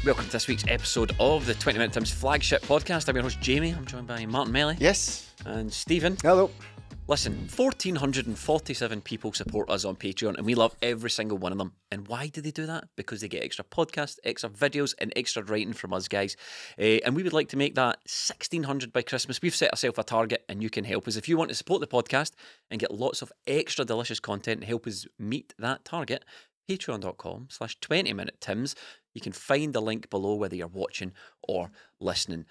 Welcome to this week's episode of the 20 Minute Tims flagship podcast. I'm your host Jamie. I'm joined by Martin Melly. Yes. And Stephen. Hello. Listen, 1,447 people support us on Patreon and we love every single one of them. And why do they do that? Because they get extra podcasts, extra videos and extra writing from us guys. And we would like to make that 1,600 by Christmas. We've set ourselves a target and you can help us. If you want to support the podcast and get lots of extra delicious content and help us meet that target, patreon.com/20minutetims. You can find the link below whether you're watching or listening.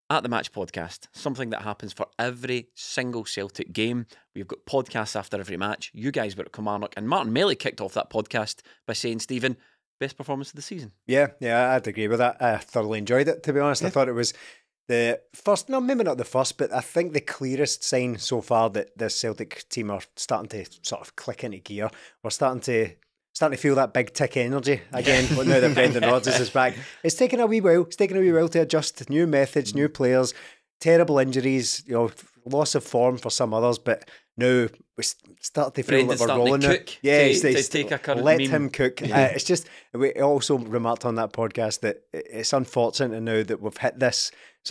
At the Match Podcast, something that happens for every single Celtic game. We've got podcasts after every match. You guys were at Kilmarnock and Martin Melly kicked off that podcast by saying, Stephen, best performance of the season. Yeah, I'd agree with that. I thoroughly enjoyed it, to be honest. I thought it was the first, no, maybe not the first, but I think the clearest sign so far that the Celtic team are starting to sort of click into gear. We're starting to feel that big tick energy again. Now that Brendan Rodgers is back, it's taken a wee while. It's taken a wee while to adjust. New methods, new players, terrible injuries, loss of form for some others, but now we start to feel Brendan's like we're rolling now. Yeah, to take a current let meme. him cook. It's just, we also remarked on that podcast that it's unfortunate now that we've hit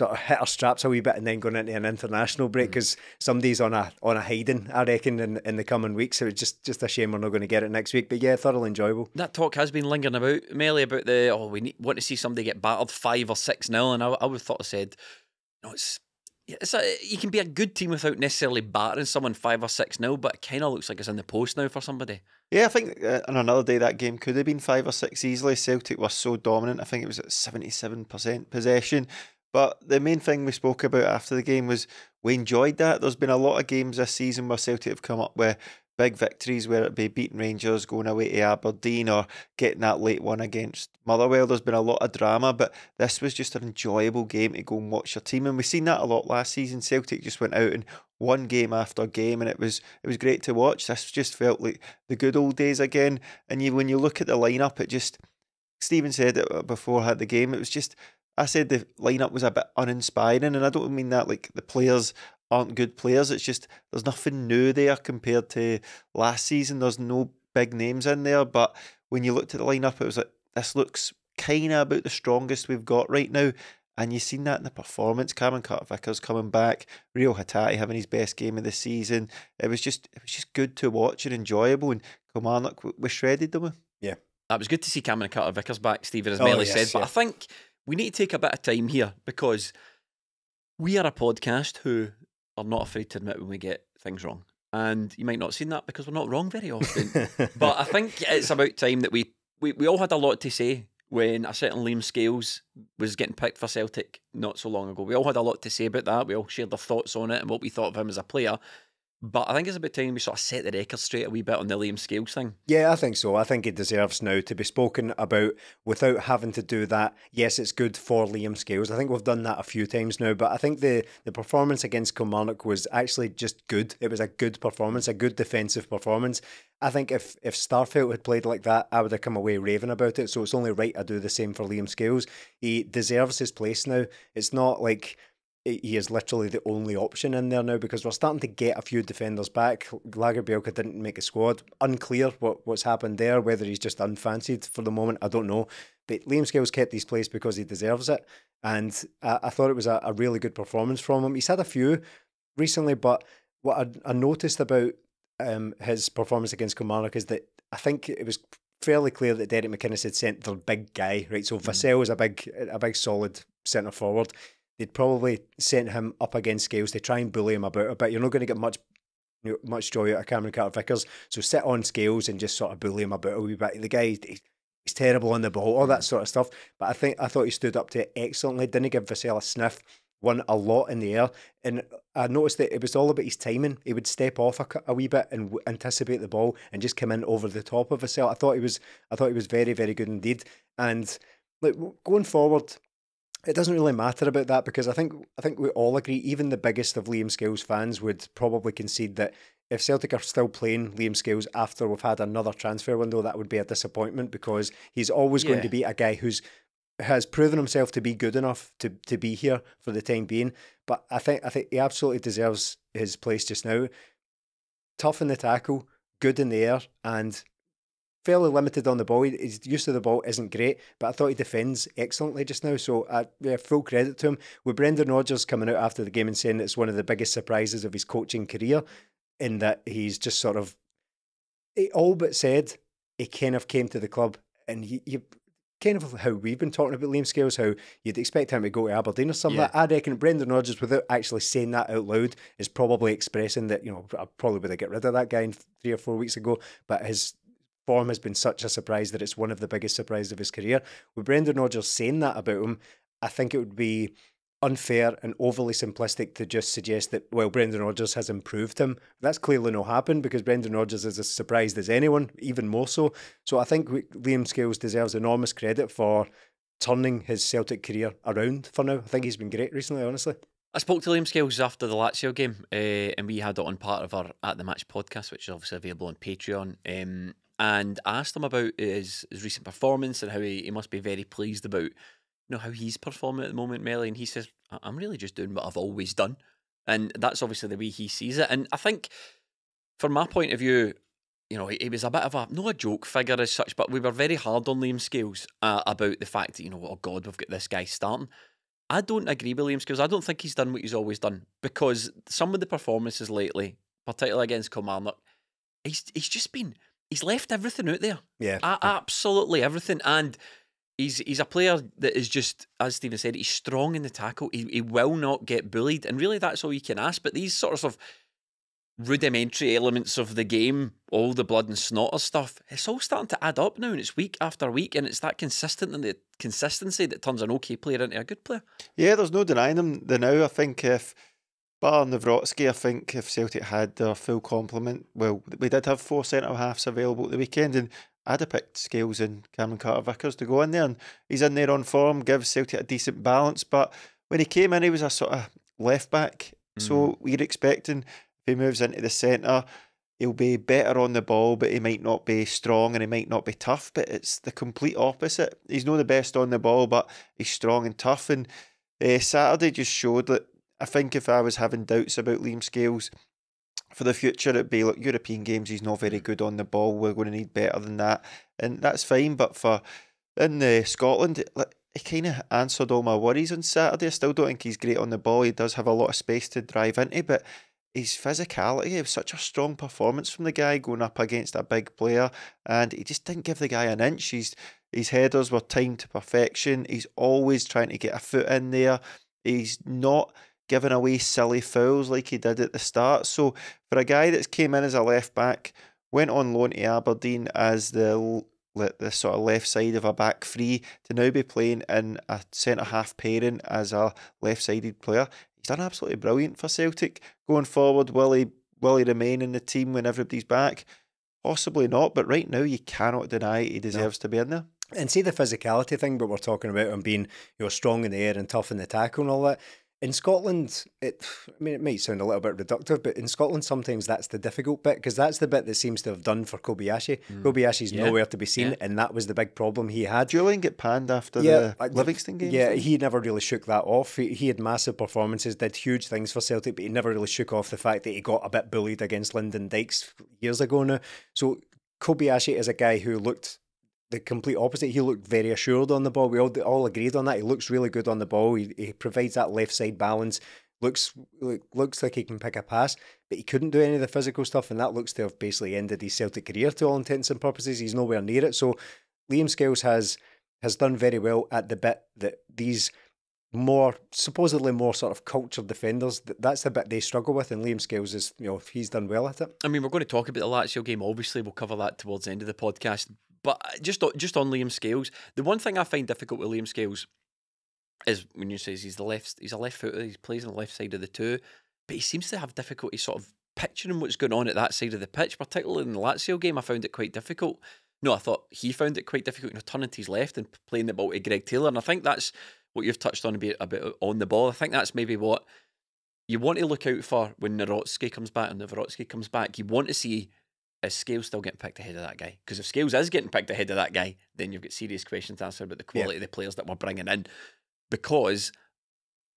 our straps a wee bit and then going into an international break because somebody's on a hiding, I reckon, in the coming weeks. So it's just a shame we're not going to get it next week. But yeah, thoroughly enjoyable. That talk has been lingering about, Melly, about want to see somebody get battered 5 or 6-0, and I would thought I said, you can be a good team without necessarily battering someone 5 or 6-0, but it kind of looks like it's in the post now for somebody. Yeah, I think on another day that game could have been 5 or 6 easily. Celtic were so dominant. I think it was at 77% possession. But the main thing we spoke about after the game was we enjoyed that. There's been a lot of games this season where Celtic have come up with big victories, whether it be beating Rangers, going away to Aberdeen, or getting that late one against Motherwell. There's been a lot of drama, but this was just an enjoyable game to go and watch your team. And we've seen that a lot last season. Celtic just went out and won game after game, and it was great to watch. This just felt like the good old days again. And when you look at the lineup, it just, Stephen said it before I had the game, it was just, I said the lineup was a bit uninspiring, and I don't mean that like the players aren't good players. It's just there's nothing new there compared to last season. There's no big names in there, but when you looked at the lineup, it was like, this looks kind of about the strongest we've got right now. And you've seen that in the performance. Cameron Carter-Vickers coming back, Rio Hatate having his best game of the season. It was just good to watch and enjoyable. And Kilmarnock, we shredded them. Yeah, That was good to see Cameron Carter-Vickers back, Stephen, as Melly said. But I think we need to take a bit of time here because we are a podcast who are not afraid to admit when we get things wrong. And you might not have seen that because we're not wrong very often. But I think it's about time that we all had a lot to say when a certain Liam Scales was getting picked for Celtic not so long ago. We all had a lot to say about that. We all shared our thoughts on it and what we thought of him as a player. But I think it's about time we sort of set the record straight a wee bit on the Liam Scales thing. Yeah, I think so. I think it deserves now to be spoken about without having to do that. Yes, it's good for Liam Scales. I think we've done that a few times now, but I think the performance against Kilmarnock was actually just good. It was a good performance, a good defensive performance. I think if Starfelt had played like that, I would have come away raving about it. So it's only right I do the same for Liam Scales. He deserves his place now. It's not like he is literally the only option in there now because we're starting to get a few defenders back. Lagerbielke didn't make a squad. Unclear what's happened there, whether he's just unfancied for the moment, I don't know. But Liam Scales kept his place because he deserves it. And I thought it was a really good performance from him. He's had a few recently, but what I noticed about his performance against Kilmarnock is that I think it was fairly clear that Derek McInnes had sent their big guy, right? So Vassell is a big solid centre forward. They'd probably sent him up against Scales to try and bully him about it, but you're not going to get much joy out of Cameron Carter-Vickers. So sit on Scales and just sort of bully him about a wee bit. The guy, he's terrible on the ball, all that sort of stuff. But I thought he stood up to it excellently. Didn't give Vassell a sniff. Won a lot in the air, and I noticed that it was all about his timing. He would step off a wee bit and anticipate the ball and just come in over the top of Vassell. I thought he was very, very good indeed. And like going forward, it doesn't really matter about that because I think we all agree, even the biggest of Liam Scales fans would probably concede that if Celtic are still playing Liam Scales after we've had another transfer window, that would be a disappointment because he's always going to be a guy has proven himself to be good enough to be here for the time being. But I think he absolutely deserves his place just now. Tough in the tackle, good in the air, and fairly limited on the ball. His use of the ball isn't great, but I thought he defends excellently just now. So full credit to him. With Brendan Rodgers coming out after the game and saying it's one of the biggest surprises of his coaching career, in that he's just sort of, he all but said he kind of came to the club, and he kind of how we've been talking about Liam Scales, how you'd expect him to go to Aberdeen or something. Yeah. I reckon Brendan Rodgers, without actually saying that out loud, is probably expressing that, I probably would have got rid of that guy 3 or 4 weeks ago, but his form has been such a surprise that it's one of the biggest surprises of his career. With Brendan Rodgers saying that about him, I think it would be unfair and overly simplistic to just suggest that, well, Brendan Rodgers has improved him. That's clearly not happened, because Brendan Rodgers is as surprised as anyone, even more so. So I think Liam Scales deserves enormous credit for turning his Celtic career around for now. I think he's been great recently, honestly. I spoke to Liam Scales after the Lazio game, and we had it on part of our At The Match podcast, which is obviously available on Patreon, and I asked him about his recent performance and how he must be very pleased about how he's performing at the moment, Melly, and he says, I'm really just doing what I've always done. And that's obviously the way he sees it. And I think, from my point of view, he was a bit of not a joke figure as such, but we were very hard on Liam Scales about the fact that, oh God, we've got this guy starting. I don't agree with Liam Scales. I don't think he's done what he's always done, because some of the performances lately, particularly against Kilmarnock, he's left everything out there. Yeah. Absolutely everything. And He's a player that is just, as Stephen said, he's strong in the tackle. He will not get bullied, and really that's all you can ask. But these sorts of rudimentary elements of the game, all the blood and snot stuff, it's all starting to add up now, and it's week after week, and it's that consistency that turns an okay player into a good player. Yeah, there's no denying them. Now, I think bar Nawrocki, I think if Celtic had their full complement, well, we did have 4 centre-halves available at the weekend, and I'd have picked Scales and Cameron Carter-Vickers to go in there, and he's in there on form, gives Celtic a decent balance. But when he came in, he was a sort of left-back, so we're expecting if he moves into the centre, he'll be better on the ball, but he might not be strong and he might not be tough. But it's the complete opposite. He's not the best on the ball, but he's strong and tough. And Saturday just showed that. I think if I was having doubts about Liam Scales for the future, it'd be like European games, he's not very good on the ball, we're going to need better than that, and that's fine. But in Scotland, he kind of answered all my worries on Saturday. I still don't think he's great on the ball. He does have a lot of space to drive into, but his physicality, it was such a strong performance from the guy going up against a big player, and he just didn't give the guy an inch. His headers were timed to perfection. He's always trying to get a foot in there. He's not giving away silly fouls like he did at the start. So for a guy that's came in as a left back, went on loan to Aberdeen as the sort of left side of a back three, to now be playing in a centre-half pairing as a left-sided player, he's done absolutely brilliant for Celtic. Going forward, will he remain in the team when everybody's back? Possibly not, but right now you cannot deny he deserves to be in there. And see the physicality thing, but we're talking about him being strong in the air and tough in the tackle and all that. In Scotland, it might sound a little bit reductive, but in Scotland sometimes that's the difficult bit, because that's the bit that seems to have done for Kobayashi. Kobayashi's nowhere to be seen, and that was the big problem he had. Julian get panned after the Livingston game. Yeah, he never really shook that off. He had massive performances, did huge things for Celtic, but he never really shook off the fact that he got a bit bullied against Lyndon Dykes years ago now. So Kobayashi is a guy who looked the complete opposite. He looked very assured on the ball. We all agreed on that. He looks really good on the ball. He provides that left side balance. Looks like he can pick a pass, but he couldn't do any of the physical stuff, and that looks to have basically ended his Celtic career to all intents and purposes. He's nowhere near it. So Liam Scales has done very well at the bit that these supposedly more sort of cultured defenders, that's the bit they struggle with, and Liam Scales is, he's done well at it. I mean, we're going to talk about the Lazio game, obviously we'll cover that towards the end of the podcast, but just on Liam Scales, the one thing I find difficult with Liam Scales is when you say he's a left footer, he plays on the left side of the two, but he seems to have difficulty sort of picturing what's going on at that side of the pitch, particularly in the Lazio game. I found it quite difficult. No, I thought he found it quite difficult, turning to his left and playing the ball to Greg Taylor, and I think that's what you've touched on a bit on the ball. I think that's maybe what you want to look out for when Nawrocki comes back, and Nawrocki comes back. You want to see, is Scales still getting picked ahead of that guy? Because if Scales is getting picked ahead of that guy, then you've got serious questions to answer about the quality of the players that we're bringing in. Because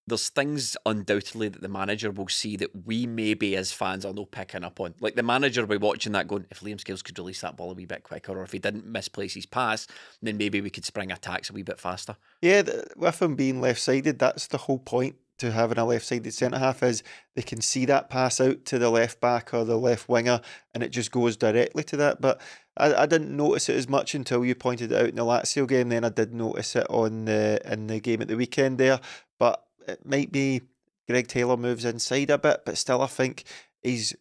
there's things undoubtedly that the manager will see that we maybe as fans are not picking up on. Like the manager will be watching that going, if Liam Scales could release that ball a wee bit quicker, or if he didn't misplace his pass, then maybe we could spring attacks a wee bit faster. Yeah, with him being left-sided, that's the whole point to having a left-sided centre-half, is they can see that pass out to the left-back or the left winger and it just goes directly to that. But I didn't notice it as much until you pointed it out in the Lazio game. Then I did notice it in the game at the weekend there. But it might be Greg Taylor moves inside a bit, but still I think his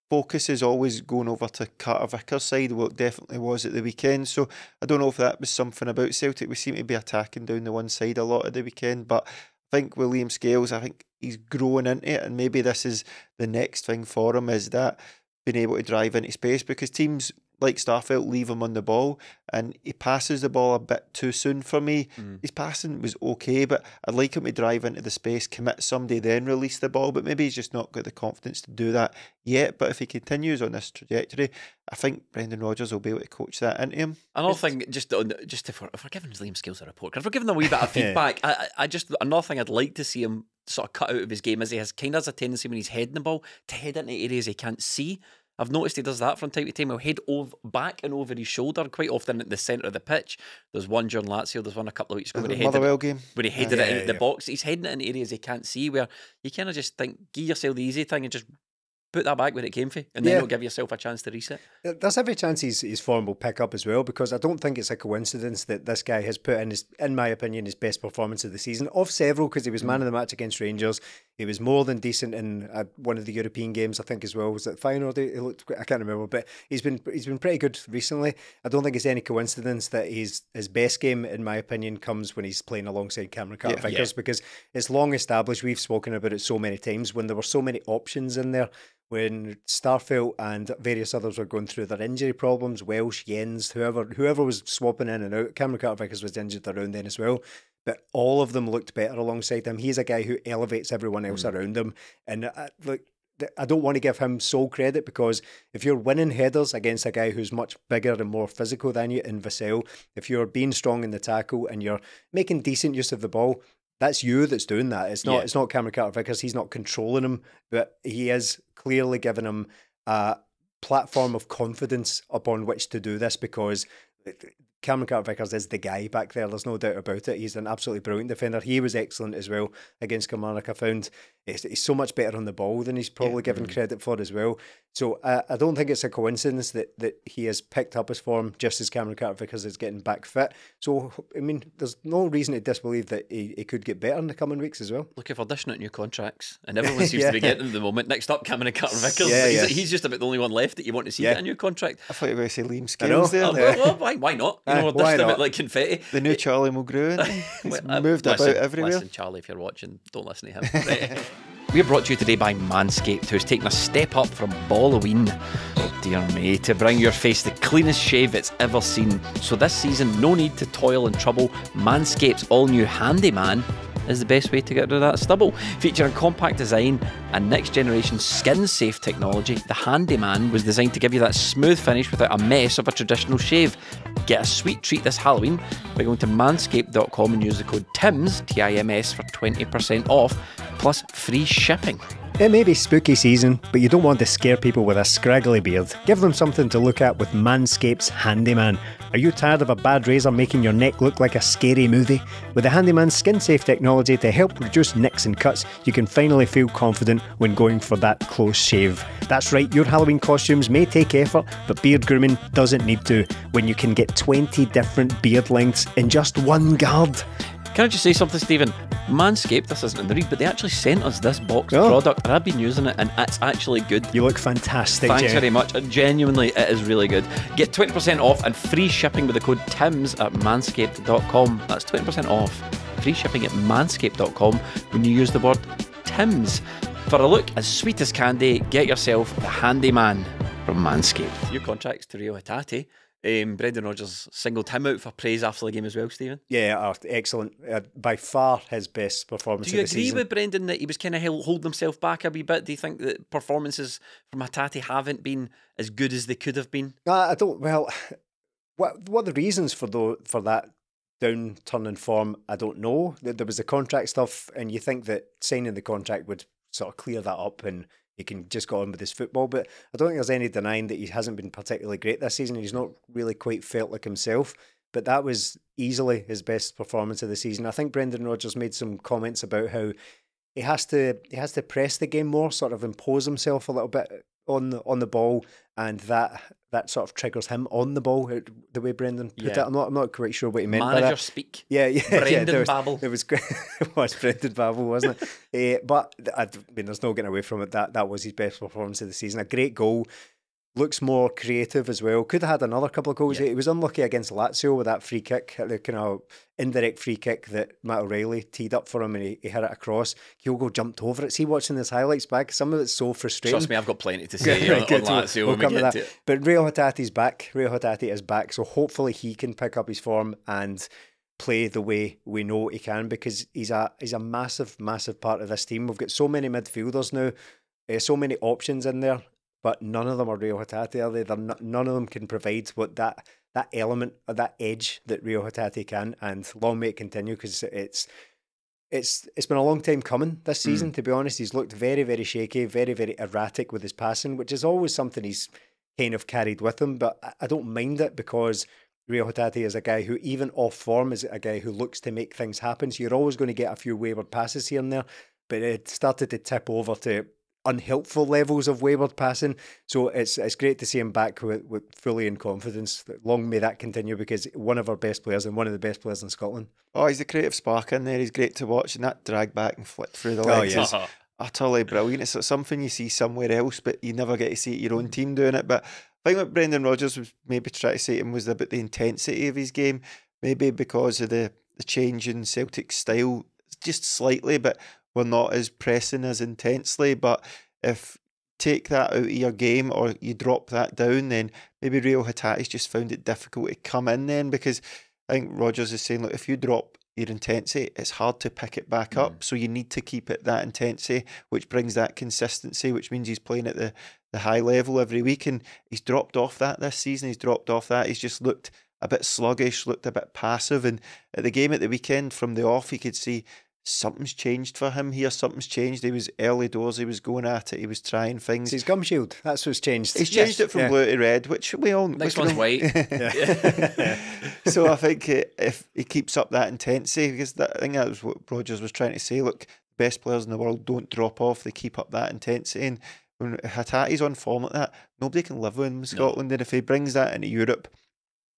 focus is always going over to Carter Vickers' side. Well, it definitely was at the weekend. So I don't know if that was something about Celtic. We seem to be attacking down the one side a lot at the weekend, but I think William Scales, I think he's growing into it, and maybe this is the next thing for him, is that being able to drive into space, because teams like Starfelt leave him on the ball and he passes the ball a bit too soon for me. His passing was okay, but I'd like him to drive into the space, commit somebody, then release the ball, but maybe he's just not got the confidence to do that yet. But if he continues on this trajectory, I think Brendan Rodgers will be able to coach that into him. Another thing, just if we're giving Liam Scales a report, if we're giving him a wee bit of feedback, I just, another thing I'd like to see him sort of cut out of his game is he has kind of has a tendency when he's heading the ball to head into areas he can't see. I've noticed he does that from time to time. He'll head back and over his shoulder, quite often at the centre of the pitch. There's one during Lazio, there's one a couple of weeks ago when he headed it into the box. He's heading it in areas he can't see, where you kind of just think, give yourself the easy thing and just put that back where it came from, and then it'll give yourself a chance to reset. There's every chance his form will pick up as well, because I don't think it's a coincidence that this guy has put in my opinion, his best performance of the season, of several, because he was man of the match against Rangers. He was more than decent in one of the European games, I think, as well. Was it Feyenoord? I can't remember, but he's been pretty good recently. I don't think it's any coincidence that his best game, in my opinion, comes when he's playing alongside Cameron Carter-Vickers, because it's long established. We've spoken about it so many times, when there were so many options in there, when Starfelt and various others were going through their injury problems, Welsh, Jens, whoever was swapping in and out. Cameron Carter-Vickers was injured around then as well, but all of them looked better alongside him. He's a guy who elevates everyone else around him, and I don't want to give him sole credit, because if you're winning headers against a guy who's much bigger and more physical than you in Vassell, if you're being strong in the tackle and you're making decent use of the ball, that's you that's doing that. It's not Cameron Carter-Vickers. He's not controlling him, but he is clearly giving him a platform of confidence upon which to do this, because Cameron Carter-Vickers is the guy back there. There's no doubt about it. He's an absolutely brilliant defender. He was excellent as well against Kilmarnock. I found he's so much better on the ball than he's probably given credit for as well. So I don't think it's a coincidence that he has picked up his form just as Cameron Carter-Vickers is getting back fit. So, I mean, there's no reason to disbelieve that he could get better in the coming weeks as well. Look, if we're dishing out new contracts, and everyone seems to be getting them at the moment, next up, Cameron Carter-Vickers. He's just about the only one left that you want to see get a new contract. I thought you were going to say Liam Scales there. Well, why not? You know, we're dishing them out like confetti. The new Charlie Mulgrew, isn't he? He's moved about everywhere. Listen, Charlie, if you're watching, don't listen to him. We're brought to you today by Manscaped, who's taken a step up from Halloween, oh dear me, to bring your face the cleanest shave it's ever seen. So this season, no need to toil and trouble. Manscaped's all-new Handyman is the best way to get rid of that stubble. Featuring compact design and next-generation skin-safe technology, the Handyman was designed to give you that smooth finish without a mess of a traditional shave. Get a sweet treat this Halloween by going to manscaped.com and use the code TIMS, T-I-M-S, for 20% off, plus free shipping. It may be spooky season, but you don't want to scare people with a scraggly beard. Give them something to look at with Manscaped's Handyman. Are you tired of a bad razor making your neck look like a scary movie? With the Handyman's skin-safe technology to help reduce nicks and cuts, you can finally feel confident when going for that close shave. That's right, your Halloween costumes may take effort, but beard grooming doesn't need to, when you can get 20 different beard lengths in just one guard. Can I just say something, Stephen? Manscaped, this isn't in the read, but they actually sent us this box product, and I've been using it, and it's actually good. You look fantastic, Thanks very much. Genuinely, it is really good. Get 20% off and free shipping with the code TIMS at manscaped.com. That's 20% off. Free shipping at manscaped.com when you use the word TIMS. For a look as sweet as candy, get yourself the Handyman from Manscaped. Your contracts to Rio Hatate. Brendan Rodgers singled him out for praise after the game as well, Stephen. Yeah, excellent. By far his best performance of the season. Do you agree with Brendan that he was kind of holding himself back a wee bit? Do you think that performances from Hatate haven't been as good as they could have been? I don't. Well, what are the reasons for that downturn form, I don't know. There was the contract stuff, and you think that signing the contract would sort of clear that up and he can just go on with his football. But I don't think there's any denying that he hasn't been particularly great this season. He's not really quite felt like himself. But that was easily his best performance of the season. I think Brendan Rodgers made some comments about how he has to press the game more, sort of impose himself a little bit on the ball, and that sort of triggers him on the ball. The way Brendan put it, I'm not quite sure what he meant by that. Manager speak. Yeah. Brendan Babble. It was Brendan Babble, wasn't it? But I mean, there's no getting away from it. That was his best performance of the season. A great goal. Looks more creative as well. Could have had another couple of goals. Yeah. He was unlucky against Lazio with that free kick, the kind of indirect free kick that Matt O'Reilly teed up for him, and he hit it across. Kyogo jumped over it. See, watching his highlights back, some of it's so frustrating. Trust me, I've got plenty to say on Lazio when we get to it. But Rio Hatate's back. Rio Hatate is back, so hopefully he can pick up his form and play the way we know he can, because he's a massive, massive part of this team. We've got so many midfielders now, so many options in there. But none of them are Rio Hatate, are they? None of them can provide what that element or that edge that Rio Hatate can. And long may it continue, because it's been a long time coming this season. To be honest, he's looked very, very shaky, very, very erratic with his passing, which is always something he's kind of carried with him. But I don't mind it, because Rio Hatate is a guy who, even off form, is a guy who looks to make things happen. So you're always going to get a few wayward passes here and there. But it started to tip over to unhelpful levels of wayward passing, so it's great to see him back with fully in confidence. Long may that continue, because one of our best players and one of the best players in Scotland. Oh, he's a creative spark in there. He's great to watch, and that drag back and flick through the legs is utterly brilliant. It's something you see somewhere else, but you never get to see it your own team doing it. But I think what Brendan Rodgers was maybe trying to say to him was about the intensity of his game, maybe because of the change in Celtic's style, just slightly, but we're not as pressing as intensely. But if take that out of your game, or you drop that down, then maybe Rio Hatate's just found it difficult to come in then, because I think Rodgers is saying, look, if you drop your intensity, it's hard to pick it back up. So you need to keep it that intensity, which brings that consistency, which means he's playing at the high level every week. And he's dropped off that this season. He's dropped off that. He's just looked a bit sluggish, looked a bit passive. And at the game at the weekend, from the off, you could see something's changed for him here. Something's changed. He was early doors. He was going at it. He was trying things. It's his gum shield. That's what's changed. He's changed it from blue to red, which we all... Next one's white. So I think if he keeps up that intensity, because I think that was what Rodgers was trying to say. Look, the best players in the world don't drop off. They keep up that intensity. And when Hatate's on form like that, nobody can live with him in Scotland. And if he brings that into Europe...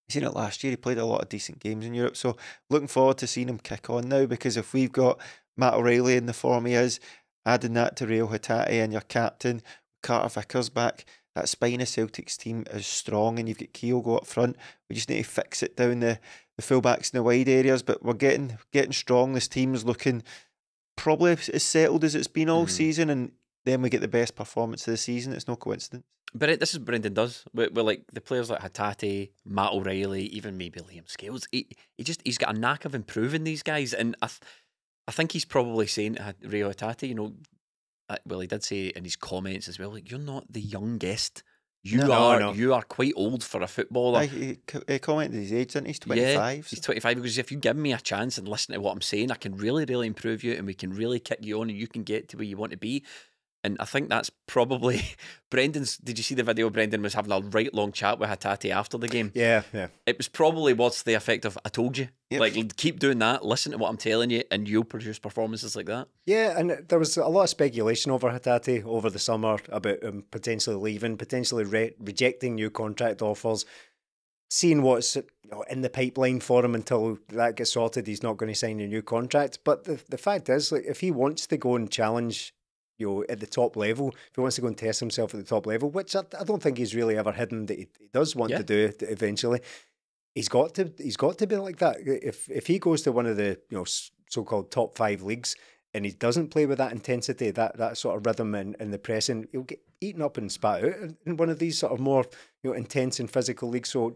You've seen it last year. He played a lot of decent games in Europe. So looking forward to seeing him kick on now, because if we've got Matt O'Reilly in the form he is, adding that to Rio Hatate and your captain, Carter Vickers back, that spine of Celtic's team is strong, and you've got Kyogo up front. We just need to fix it down the fullbacks in the wide areas, but we're getting strong. This team's looking probably as settled as it's been all season, and then we get the best performance of the season. It's no coincidence. But this is what Brendan does. We're like the players like Hatate, Matt O'Reilly, even maybe Liam Scales. He's got a knack of improving these guys, and I think he's probably saying to Rio Hatate, well, he did say in his comments as well, like, you're not the youngest. You are quite old for a footballer. He commented his age, didn't he? He's 25. Yeah, he's 25, because if you give me a chance and listen to what I'm saying, I can really, really improve you, and we can really kick you on, and you can get to where you want to be. And I think that's probably Brendan's. Did you see the video? Brendan was having a right long chat with Hatate after the game. Yeah. It was probably what's the effect of, I told you. Yep. Like, keep doing that, listen to what I'm telling you, and you'll produce performances like that. Yeah, and there was a lot of speculation over Hatate over the summer about him potentially leaving, potentially rejecting new contract offers, seeing what's in the pipeline for him until that gets sorted. He's not going to sign a new contract. But the fact is, like, if he wants to go and challenge at the top level, if he wants to go and test himself at the top level, which I don't think he's really ever hidden that he does want to do eventually, he's got to be like that. If he goes to one of the so-called top 5 leagues and he doesn't play with that intensity, that sort of rhythm and the pressing, he'll get eaten up and spat out in one of these sort of more intense and physical leagues. So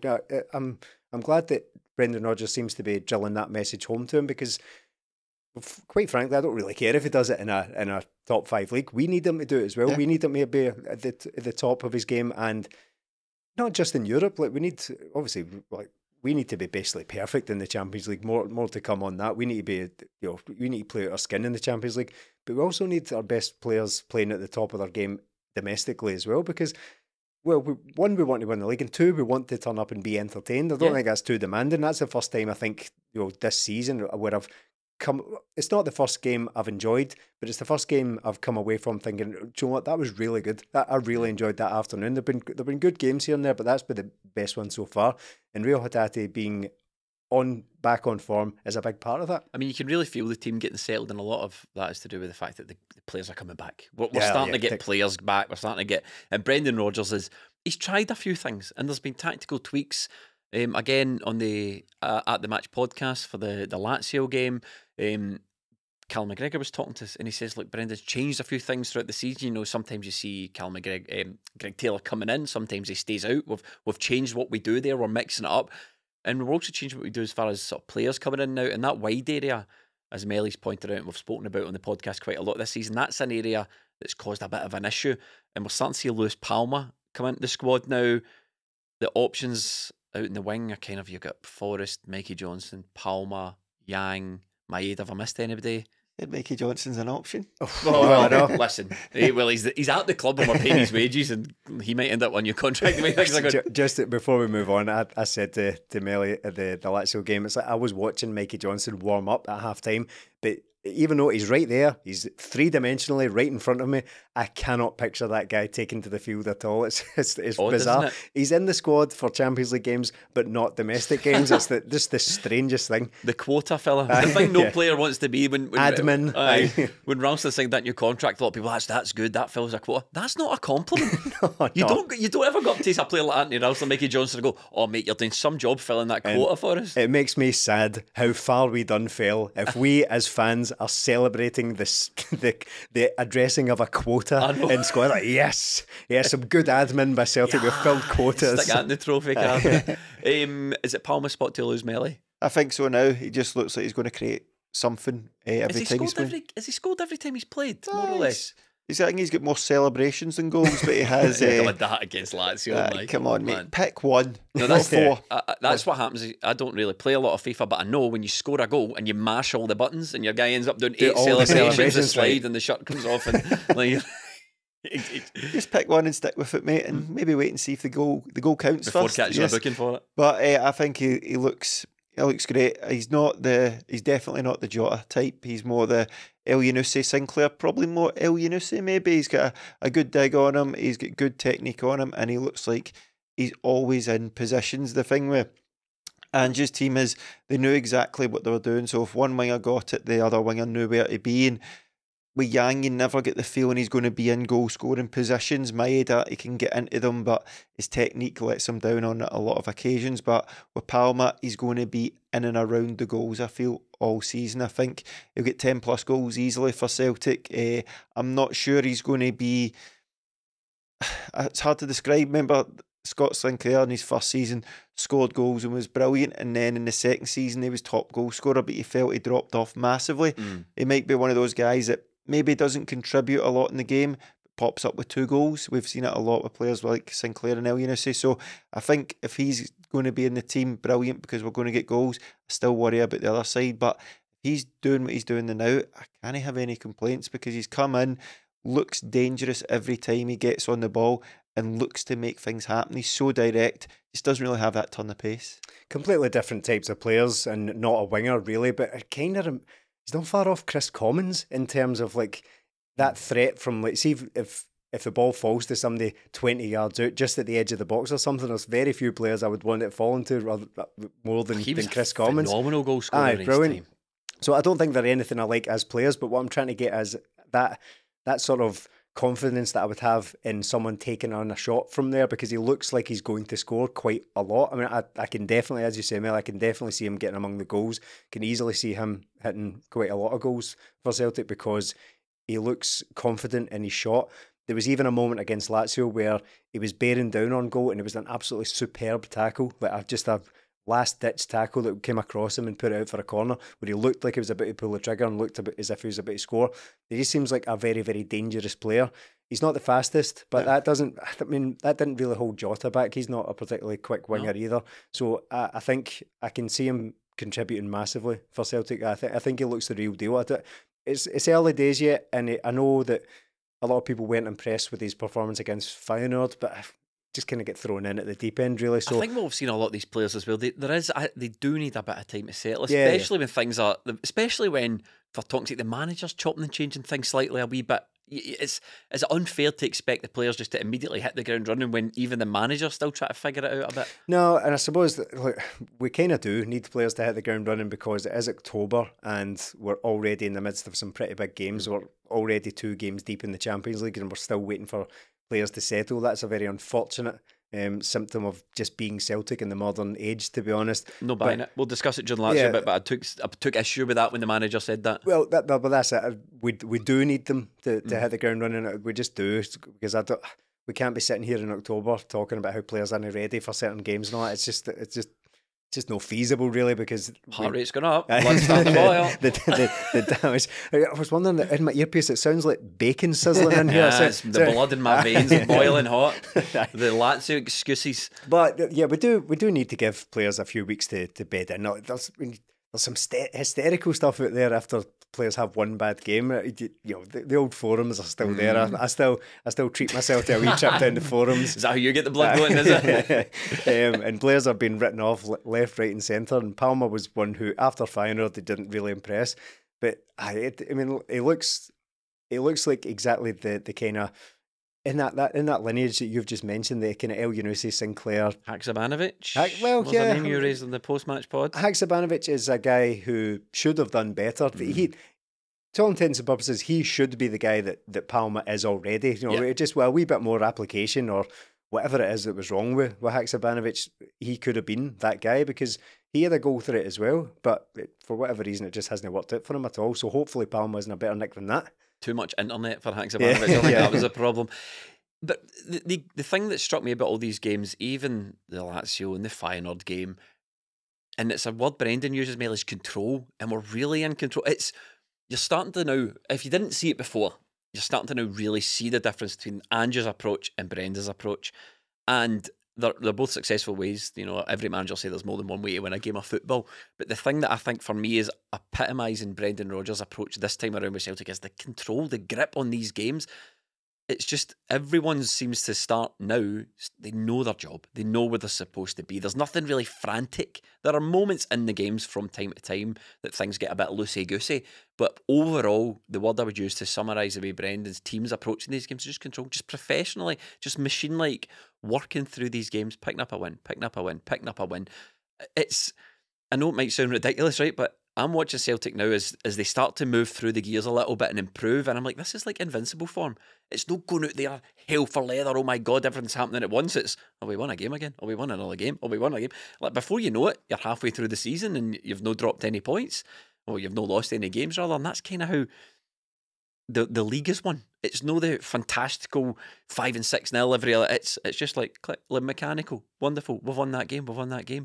I'm glad that Brendan Rodgers seems to be drilling that message home to him, because quite frankly, I don't really care if he does it in a top 5 league. We need him to do it as well. Yeah. We need him to be at the top of his game, and not just in Europe. Like, we need, obviously, like, we need to be basically perfect in the Champions League. More to come on that. We need to be, we need to play out our skin in the Champions League, but we also need our best players playing at the top of their game domestically as well, because, well, one, we want to win the league, and two, we want to turn up and be entertained. I don't think that's too demanding. That's the first time I think, this season where I've come. It's not the first game I've enjoyed, but it's the first game I've come away from thinking, do you know what, that was really good. I really enjoyed that afternoon. There've been good games here and there, but that's been the best one so far. And Reo Hatate being back on form is a big part of that. I mean, you can really feel the team getting settled, and a lot of that is to do with the fact that the players are coming back. We're starting to get players back. We're starting to get, and Brendan Rodgers he's tried a few things, and there's been tactical tweaks. Again on the At the Match podcast for the Lazio game, Cal McGregor was talking to us, and he says, look, Brendan's changed a few things throughout the season. Sometimes you see Greg Taylor coming in, sometimes he stays out. We've changed what we do there. We're mixing it up. And we're also changing what we do as far as sort of players coming in now. And that wide area, as Melly's pointed out, and we've spoken about on the podcast quite a lot this season, that's an area that's caused a bit of an issue. And we're starting to see Lewis Palma come into the squad now. The options out in the wing are kind of, you've got Forrest, Mikey Johnson, Palma, Yang, Maeda. Have I missed anybody? Mikey Johnson's an option. Well, listen, he's at the club and we're paying his wages, and he might end up on your contract. Just before we move on, I said to Melly at the Lazio game, it's like I was watching Mikey Johnson warm up at half time, but even though he's right there, he's three-dimensionally right in front of me, I cannot picture that guy taking to the field at all. It's odd, bizarre. He's in the squad for Champions League games, but not domestic games. It's just the strangest thing. The quota fella. The thing no player wants to be when admin. When Ramsdale signed that new contract, a lot of people, that's good, that fills a quota. That's not a compliment. You don't ever go up to a player like Anthony Ramsdale, Mickey Johnson, and go, oh mate, you're doing some job filling that quota for us. It makes me sad how far we done fell if we as fans are celebrating the addressing of a quota in squad. Like, yes, some good admin by Celtic. We've filled quotas. Stick that in the trophy card. Is it Palma's spot to lose, Melly? I think so now. He just looks like he's going to create something every time he's played. Has he scored every time he's played? More or less. I think he's got more celebrations than goals, but he has. That against Lazio. Come on, mate. Pick one. No, that's four. That's what happens. I don't really play a lot of FIFA, but I know when you score a goal and you mash all the buttons, and your guy ends up doing 8 celebrations, the slide, and the shirt comes off, and like. Just pick one and stick with it, mate, and maybe wait and see if the goal counts before first. Catching a booking for it. But I think he looks great. He's definitely not the Jota type. He's more the Elyounoussi Sinclair, probably more Elyounoussi maybe. He's got a good dig on him. He's got good technique on him, and he looks like he's always in positions. The thing with Ange's team is they knew exactly what they were doing. So if one winger got it, the other winger knew where to be. And with Yang, you never get the feeling he's going to be in goal scoring positions. Maeda, he can get into them, but his technique lets him down on a lot of occasions. But with Palma, he's going to be in and around the goals, I feel, all season. I think he'll get 10 plus goals easily for Celtic. I'm not sure he's going to be. It's hard to describe. Remember, Scott Sinclair in his first season scored goals and was brilliant, and then in the second season he was top goal scorer, but he felt he dropped off massively. He might be one of those guys that maybe doesn't contribute a lot in the game, but pops up with 2 goals. We've seen it a lot with players like Sinclair and Elyounoussi. So I think if he's going to be in the team, brilliant, because we're going to get goals. I still worry about the other side, but if he's doing what he's doing now, I can't have any complaints, because he's come in, looks dangerous every time he gets on the ball, and looks to make things happen. He's so direct, just doesn't really have that ton of pace. Completely different types of players, and not a winger really, but kind of he's not far off Chris Commons in terms of like that threat from, like, see if the ball falls to somebody 20 yards out just at the edge of the box or something, there's very few players I would want it falling to more than Chris Commons. Phenomenal goal scorer in brilliant. His team. So I don't think they're anything I like as players, but what I'm trying to get is that sort of confidence that I would have in someone taking on a shot from there, because he looks like he's going to score quite a lot. I mean, I can definitely, as you say, Mel, I can definitely see him getting among the goals. Can easily see him hitting quite a lot of goals for Celtic, because he looks confident in his shot. There was even a moment against Lazio where he was bearing down on goal, and it was an absolutely superb tackle, like just a last-ditch tackle that came across him and put it out for a corner, where he looked like he was about to pull the trigger and looked as if he was about to score. He just seems like a very, very dangerous player. He's not the fastest, but that didn't really hold Jota back. He's not a particularly quick winger either. So I think I can see him contributing massively for Celtic. I think he looks the real deal. It's early days yet, and I know that a lot of people weren't impressed with his performance against Feyenoord, but just kind of get thrown in at the deep end, really. So I think we've seen a lot of these players as well. They do need a bit of time to settle, especially when things are, especially when, for talking to the managers chopping and changing things slightly a wee bit. Is it unfair to expect the players just to immediately hit the ground running when even the manager's still trying to figure it out a bit? No, and I suppose that, we kind of do need players to hit the ground running because it is October and we're already in the midst of some pretty big games. We're already 2 games deep in the Champions League and we're still waiting for players to settle. That's a very unfortunate symptom of just being Celtic in the modern age, to be honest. No buying it. We'll discuss it during Lazio, but I took issue with that when the manager said that. Well, but that's it. We do need them to hit the ground running. We just do, because we can't be sitting here in October talking about how players aren't ready for certain games and all that. It's just not feasible, really, because heart rate's going up. Blood's starting to boil. The damage. I was wondering, in my earpiece, it sounds like bacon sizzling in here. It's the blood in my veins is boiling hot. The Lazio excuses. But yeah, we do need to give players a few weeks to bed in. There's some hysterical stuff out there after players have one bad game. The old forums are still there. I still treat myself to a wee trip down the forums. Is that how you get the blood going, is it? And players have been written off left, right and centre, and Palma was one who, after Feyenoord, they didn't really impress. But it looks like exactly the kind of, in that lineage that you've just mentioned, the kind of Elyounoussi, Sinclair, Haksabanovic. What's the name you raised in the post-match pod? Haksabanovic is a guy who should have done better. He, to all intents and purposes, he should be the guy that Palma is already. Just with a wee bit more application or whatever it is that was wrong with Haksabanovic, he could have been that guy because he had a goal threat as well. But for whatever reason, it just hasn't worked out for him at all. So hopefully Palma's in a better nick than that. Too much internet for Haksabanovic. I think that was a problem. But the thing that struck me about all these games, even the Lazio and the Feyenoord game, and it's a word Brendan uses, Mel, is control, and we're really in control. You're starting to now, if you didn't see it before, you're starting to now really see the difference between Ange's approach and Brendan's approach. And they're both successful ways. Every manager say there's more than one way to win a game of football. But the thing that I think for me is epitomising Brendan Rodgers' approach this time around with Celtic is the control, the grip on these games. It's just everyone seems to start now. They know their job. They know where they're supposed to be. There's nothing really frantic. There are moments in the games from time to time that things get a bit loosey-goosey. But overall, the word I would use to summarise the way Brendan's team's approaching these games is just control, just professionally, just machine-like, working through these games, picking up a win, picking up a win, picking up a win. I know it might sound ridiculous, right? But I'm watching Celtic now as they start to move through the gears a little bit and improve, and I'm like, this is like invincible form. It's not going out there hell for leather, oh my God, everything's happening at once. It's, we won a game again? We won another game? We won a game? Like, before you know it, you're halfway through the season and you've not dropped any points, or you've not lost any games rather, and that's kind of how the league is won. It's no the fantastical 5 and 6-0 every other. It's just like click, mechanical, wonderful. We've won that game.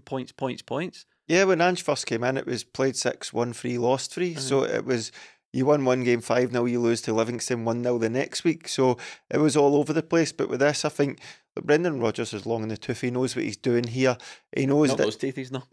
Points. Yeah, when Ange first came in, it was played 6, won 3, lost 3. So it was, you won one game 5-0, you lose to Livingston 1-0 the next week. So it was all over the place. But with this, I think Brendan Rodgers is long in the tooth. He knows what he's doing here. He knows not those teethies, no.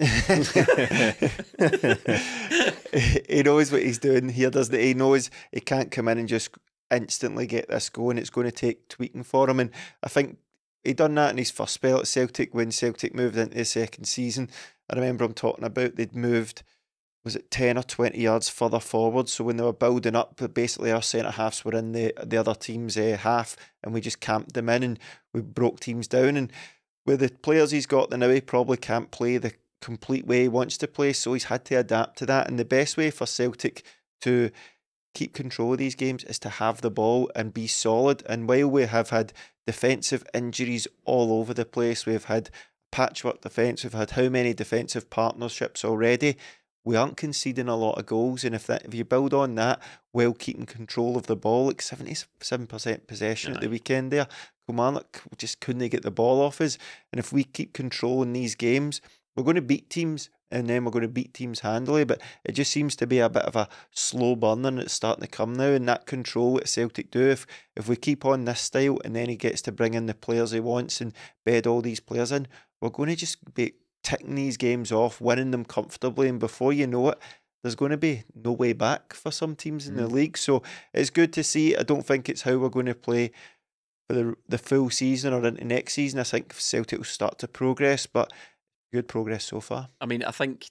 He knows what he's doing here, doesn't he? He knows he can't come in and just instantly get this going. It's going to take tweaking for him. And I think he done that in his first spell at Celtic when Celtic moved into the second season. I remember him talking about they'd moved, was it 10 or 20 yards further forward? So when they were building up, basically our centre-halves were in the other team's half, and we just camped them in and we broke teams down. And with the players he's got now, he probably can't play the complete way he wants to play, so he's had to adapt to that. And the best way for Celtic to keep control of these games is to have the ball and be solid. And while we have had defensive injuries all over the place, we've had patchwork defence, we've had how many defensive partnerships already, we aren't conceding a lot of goals. And if you build on that while keeping control of the ball, like 77% possession at the weekend there, Kilmarnock just couldn't get the ball off us. And if we keep controlling these games, we're going to beat teams and then we're going to beat teams handily. But it just seems to be a bit of a slow burn, and it's starting to come now. And that control that Celtic do, if we keep on this style, and then he gets to bring in the players he wants and bed all these players in, we're going to just be ticking these games off, winning them comfortably, and before you know it, there's going to be no way back for some teams in the league. So it's good to see. I don't think it's how we're going to play for the full season or into next season. I think Celtic will start to progress, but good progress so far. I mean, I think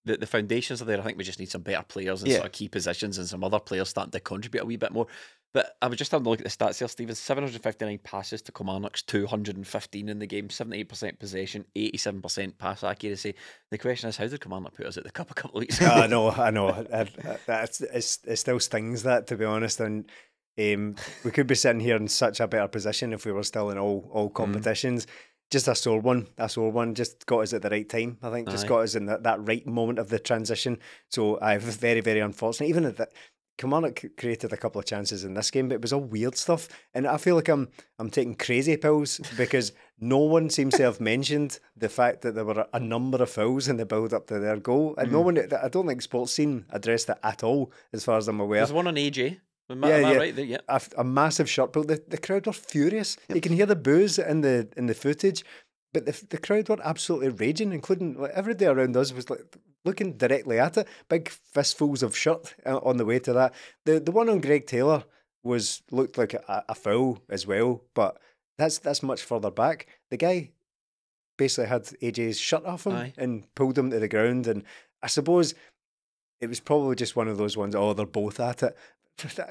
the foundations are there. I think we just need some better players in sort of key positions and some other players starting to contribute a wee bit more. But I was just having a look at the stats here, Stephen. 759 passes to Kilmarnock's 215 in the game, 78% possession, 87% pass accuracy. The question is, how did Kilmarnock put us at the cup a couple of weeks ago? I know. It still stings, that, to be honest. And we could be sitting here in such a better position if we were still in all competitions. Just a sore one. Just got us at the right time, I think. Just got us in that right moment of the transition. So I was very, very unfortunate. Even at that, Kilmarnock created a couple of chances in this game, but it was all weird stuff. And I feel like I'm taking crazy pills because no one seems to have mentioned the fact that there were a number of fouls in the build-up to their goal. And no one, I don't think Sports Scene addressed it at all, as far as I'm aware. There's one on AJ. Am I right there? Yeah. A massive shirt pull. The crowd were furious. Yep. You can hear the boos in the footage, but the crowd were absolutely raging, including everybody around us was looking directly at it. Big fistfuls of shirt on the way to that. The one on Greg Taylor looked like a foul as well, but that's much further back. The guy basically had AJ's shirt off him and pulled him to the ground, and I suppose it was probably just one of those ones. Oh, they're both at it.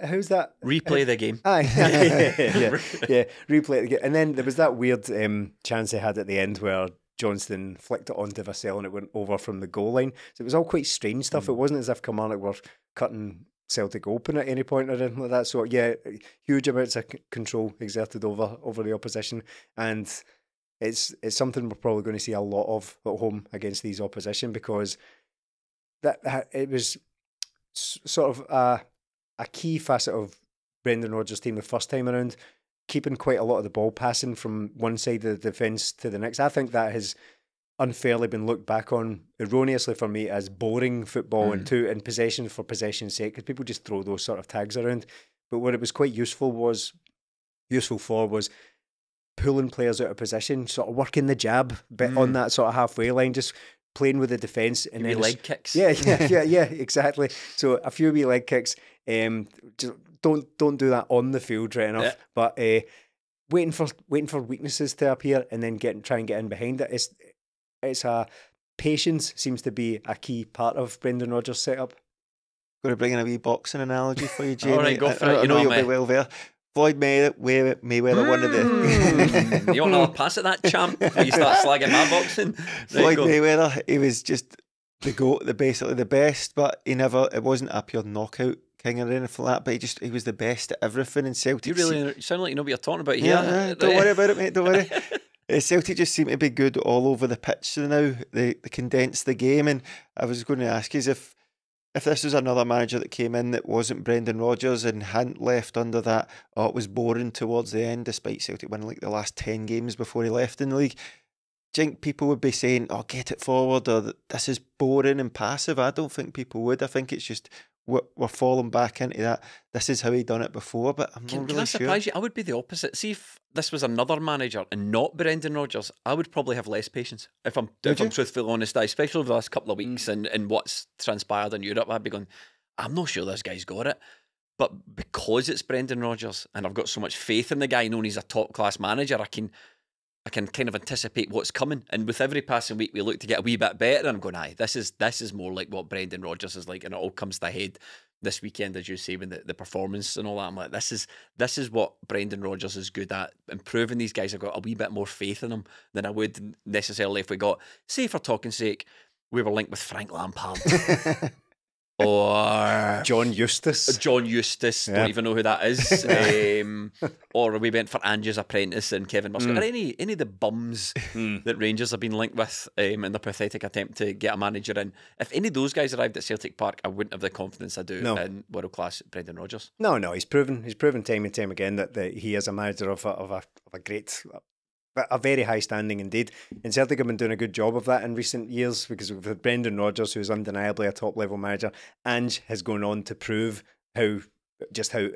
How's that? Replay the game. Yeah, replay the game. And then there was that weird chance they had at the end where Johnston flicked it onto Vassell and it went over from the goal line. So it was all quite strange stuff. It wasn't as if Kilmarnock were cutting Celtic open at any point or anything like that. So yeah, huge amounts of control exerted over the opposition, and it's something we're probably going to see a lot of at home against these opposition, because that it was sort of a key facet of Brendan Rodgers' team the first time around, keeping quite a lot of the ball passing from one side of the defence to the next. I think that has unfairly been looked back on, erroneously for me, as boring football and in possession for possession's sake, because people just throw those sort of tags around. But what it was quite useful for was pulling players out of position, sort of working the jab bit on that sort of halfway line, just playing with the defence and then leg kicks. Yeah, exactly. So a few wee leg kicks. Just don't do that on the field right enough. Yeah. But waiting for weaknesses to appear and then try and get in behind it. It's a patience seems to be a key part of Brendan Rodgers' setup. Going to bring in a wee boxing analogy for you, Jamie. All right, go for it. I know you'll be well there. Floyd Mayweather, one of the... You want another pass at that, champ, before you start slagging my boxing? Floyd Mayweather, he was just the GOAT, basically the best, but it wasn't a pure knockout king or anything like that, but he was the best at everything in Celtic. You sound like you know what you're talking about here. Yeah, don't worry about it, mate, don't worry. Celtic just seem to be good all over the pitch now. They condense the game, and I was going to ask you if this was another manager that came in that wasn't Brendan Rodgers and hadn't left under that, it was boring towards the end, despite Celtic winning like the last 10 games before he left in the league, do you think people would be saying, get it forward, or this is boring and passive? I don't think people would. I think it's just we're falling back into that. This is how he done it before, but I'm not really sure. Can I surprise you? I would be the opposite. See, if this was another manager and not Brendan Rodgers, I would probably have less patience. If I'm truthfully honest, especially over the last couple of weeks and what's transpired in Europe, I'd be going, I'm not sure this guy's got it. But because it's Brendan Rodgers and I've got so much faith in the guy, knowing he's a top class manager, I can kind of anticipate what's coming, and with every passing week we look to get a wee bit better, and I'm going, this is more like what Brendan Rodgers is like, and it all comes to a head this weekend, as you say, when the performance and all that. I'm like, this is what Brendan Rodgers is good at, improving these guys. I've got a wee bit more faith in them than I would necessarily if we got, say for talking sake, we were linked with Frank Lampard. Or John Eustace. Don't even know who that is. Or we went for Ange's Apprentice and Kevin Muscat. Or any of the bums that Rangers have been linked with in their pathetic attempt to get a manager in. If any of those guys arrived at Celtic Park, I wouldn't have the confidence I do in world class Brendan Rodgers. No, he's proven time and time again that he is a manager of a great a very high standing indeed. And Celtic have been doing a good job of that in recent years, because we've had Brendan Rodgers, who's undeniably a top level manager, and has gone on to prove how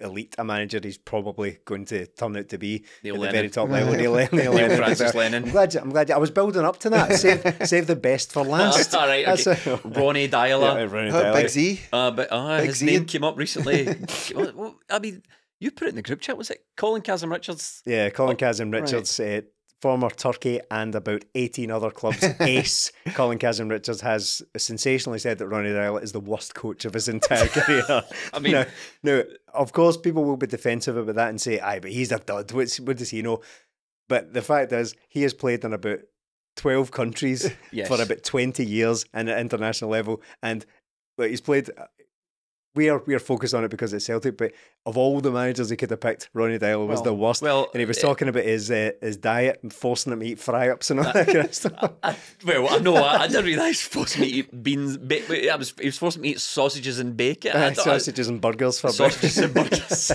elite a manager he's probably going to turn out to be at the very top level. Neil Francis Lennon. I'm glad. I was building up to that. Save the best for last. All right, okay. Ronny Deila. Big Z. His name came up recently. I mean, you put it in the group chat. Was it Colin Kazim-Richards? Yeah, Colin Kazim-Richards. Right. Former Turkey and about 18 other clubs. Ace Colin Kazim-Richards has sensationally said that Ronny Deila is the worst coach of his entire career. I mean, now, of course, people will be defensive about that and say, "Aye, but he's a dud. What does he know?" But the fact is, he has played in about 12 countries for about 20 years and at international level, and he's played. We are focused on it because it's Celtic, but of all the managers he could have picked, Ronny Deila was the worst. Well, and he was talking about his diet and forcing him to eat fry-ups and all that kind of stuff. I didn't realise he was forcing me to eat beans. He was forcing me to eat sausages and bacon. Sausages and burgers for sausages and burgers.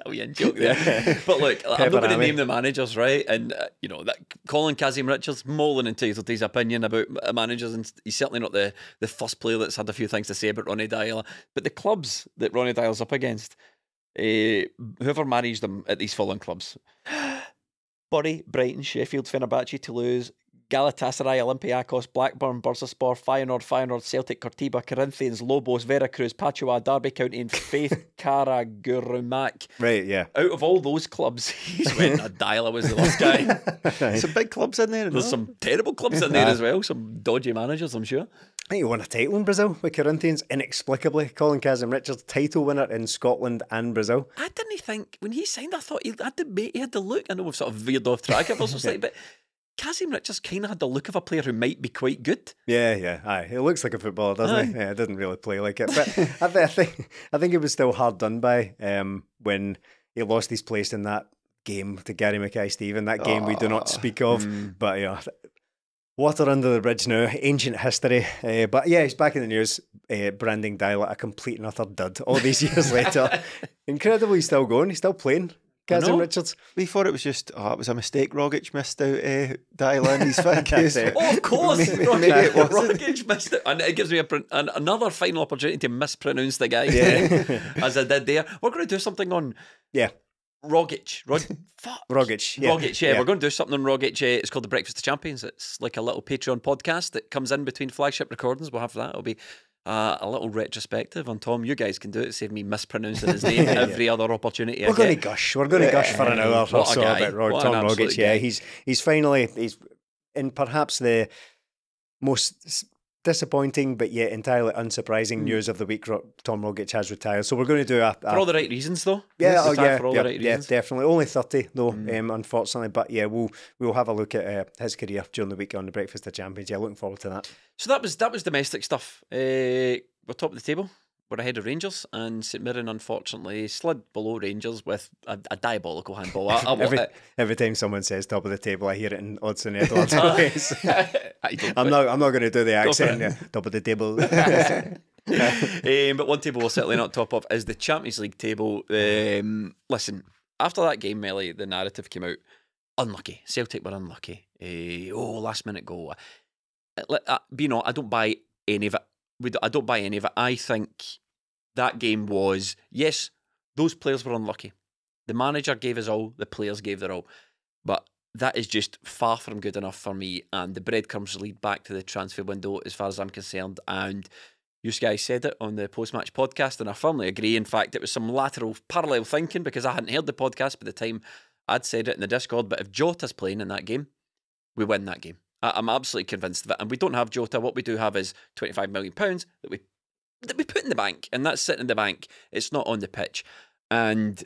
Oh, yeah, joke there. But look, I'm not going to name the managers, right? And that Colin Kazim-Richards more than entitled to his opinion about managers, and he's certainly not the first player that's had a few things to say about Ronny Deila. But the clubs that Ronny Deila's up against, whoever managed them at these following clubs: Bury, Brighton, Sheffield, Fenerbahce, Toulouse, Galatasaray, Olympiacos, Blackburn, Bursaspor, Feyenoord, Celtic, Cortiba, Corinthians, Lobos, Veracruz, Pachua, Derby County, and Faith Karagurumak. Right, yeah. Out of all those clubs, he's went Deila was the worst guy. Some big clubs in there. There's some terrible clubs in there as well. Some dodgy managers, I'm sure. I think he won a title in Brazil with Corinthians, inexplicably. Colin Kazim-Richards, title winner in Scotland and Brazil. I didn't think, when he signed, I thought he had the look. I know we've sort of veered off track ever so slightly, but Kazim-Richards kind of had the look of a player who might be quite good. Yeah. Aye, he looks like a footballer, doesn't he? Yeah, it didn't really play like it. But I think he was still hard done by when he lost his place in that game to Gary Mackay-Steven. That game we do not speak of. But yeah, water under the bridge now, ancient history. But yeah, he's back in the news, branding Deila a complete and utter dud all these years later. Incredibly, he's still going, he's still playing. Kazim-Richards. We thought it was just, it was a mistake. Rogic missed out Deila in his fingers. Oh, of course. Rogic missed it. And it gives me another final opportunity to mispronounce the guy, as I did there. We're going to do something on Rogic. Rogic, yeah. We're going to do something on Rogic. It's called The Breakfast of Champions. It's like a little Patreon podcast that comes in between flagship recordings. We'll have that. It'll be a little retrospective on Tom. You guys can do it. Save me mispronouncing his name every other opportunity. We're going to gush for an hour or so about Tom Rogic. Yeah, he's finally in perhaps the most disappointing but yet entirely unsurprising news of the week. Tom Rogic has retired, so we're going to do for all the right reasons, though. Definitely. Only 30 though, unfortunately. But yeah, we'll have a look at his career during the week on the Breakfast of Champions. Yeah, looking forward to that. So that was domestic stuff. We're top of the table. We're ahead of Rangers, and St Mirren unfortunately slid below Rangers with a diabolical handball. Every time someone says top of the table, I hear it in odds and Edwards ways. I'm not going to do the accent. Top of the table. But one table we're certainly not top of is the Champions League table. Listen, after that game, Melly, the narrative came out. Unlucky. Celtic were unlucky. Last minute goal. I don't buy any of it. I don't buy any of it. I think that game was, yes, those players were unlucky. The manager gave us all, the players gave their all. But that is just far from good enough for me. And the breadcrumbs lead back to the transfer window as far as I'm concerned. And you guys said it on the post-match podcast, and I firmly agree. In fact, it was some lateral parallel thinking because I hadn't heard the podcast by the time I'd said it in the Discord. But if Jota's playing in that game, we win that game. I'm absolutely convinced of it. And we don't have Jota. What we do have is £25 million that we put in the bank, and that's sitting in the bank. It's not on the pitch. And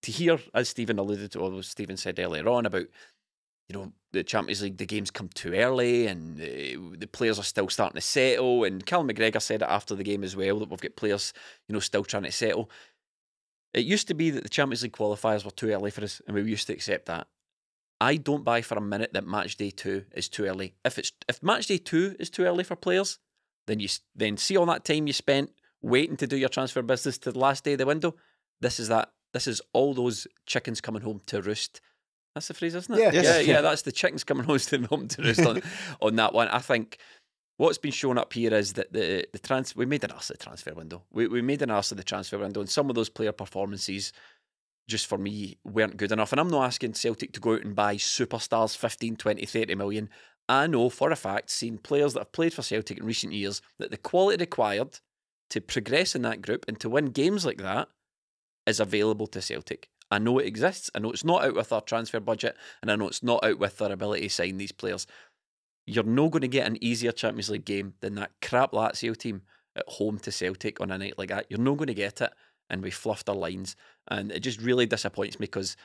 to hear, as Stephen alluded to, or Stephen said earlier on about, the Champions League, the games come too early, and the players are still starting to settle. And Callum McGregor said it after the game as well, that we've got players, still trying to settle. It used to be that the Champions League qualifiers were too early for us, and we used to accept that. I don't buy for a minute that match day 2 is too early. If match day 2 is too early for players, then see all that time you spent waiting to do your transfer business to the last day of the window. This is that. This is all those chickens coming home to roost That's the phrase, isn't it? Yeah. That's the chickens coming home to roost on that one. I think what's been shown up here is that we made an arse of the transfer window. We made an arse of the transfer window, and some of those player performances, just for me, weren't good enough. And I'm not asking Celtic to go out and buy superstars 15, 20, 30 million. I know for a fact, seeing players that have played for Celtic in recent years, that the quality required to progress in that group and to win games like that is available to Celtic. I know it exists. I know it's not out with our transfer budget, and I know it's not out with our ability to sign these players. You're not going to get an easier Champions League game than that crap Lazio team at home to Celtic on a night like that. You're not going to get it, and we fluffed our lines. And it just really disappoints me because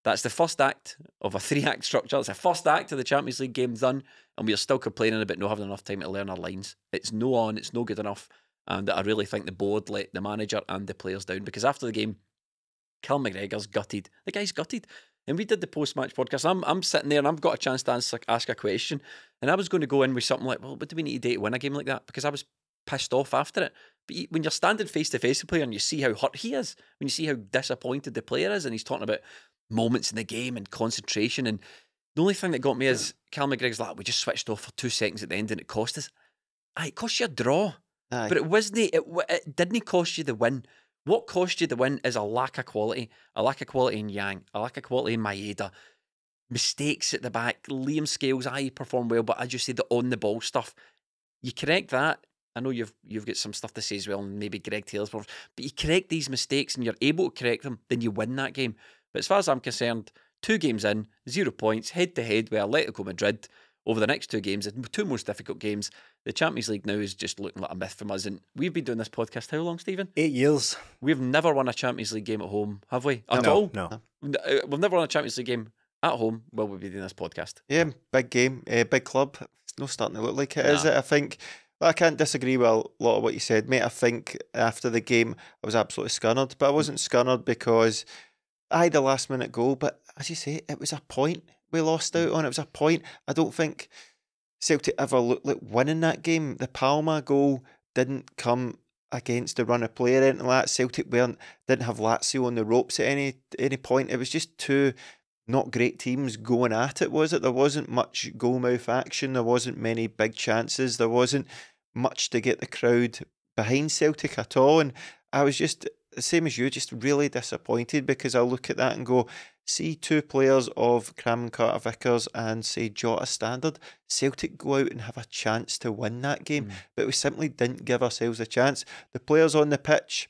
that's the first act of a 3-act structure. It's the first act of the Champions League game done, and we're still complaining about not having enough time to learn our lines. It's no on, it's no good enough. And I really think the board let the manager and the players down, because after the game, Cal McGregor's gutted. The guy's gutted. And we did the post-match podcast. I'm sitting there and I've got a chance to ask a question. And I was going to go in with something like, well, what do we need to do to win a game like that? Because I was pissed off after it. But when you're standing face-to-face with a player and you see how hurt he is, when you see how disappointed the player is, and he's talking about moments in the game and concentration, and the only thing that got me is Cal McGregor's like, we just switched off for 2 seconds at the end and it cost us. It cost you a draw. Aye. But it didn't cost you the win. What cost you the win is a lack of quality in Yang, a lack of quality in Maeda, mistakes at the back. Liam Scales, he performed well, but as you say, the on-the-ball stuff, you correct that. I know you've got some stuff to say as well, and maybe Greg Taylor's, but you correct these mistakes and you're able to correct them, then you win that game. But as far as I'm concerned, 2 games in, 0 points, head-to-head with Atletico Madrid over the next 2 games, the 2 most difficult games. The Champions League now is just looking like a myth from us. And we've been doing this podcast how long, Stephen? 8 years. We've never won a Champions League game at home, have we? At all? No. We've never won a Champions League game at home while we've been doing this podcast. Yeah, big game, big club. It's not starting to look like it, is it? I think, I can't disagree with a lot of what you said, mate. I think after the game, I was absolutely scunnered. But I wasn't scunnered because I had a last-minute goal. But as you say, it was a point we lost out on. It was a point. I don't think Celtic ever looked like winning that game. The Palma goal didn't come against the run of play or anything like that. Celtic didn't have Lazio on the ropes at any point. It was just 2 not great teams going at it, was it? There wasn't much goal-mouth action. There wasn't many big chances. There wasn't much to get the crowd behind Celtic at all. And I was just, the same as you, just really disappointed, because I look at that and go, see 2 players of Cram Carter-Vickers and, say, Jota standard, Celtic go out and have a chance to win that game. But we simply didn't give ourselves a chance. The players on the pitch,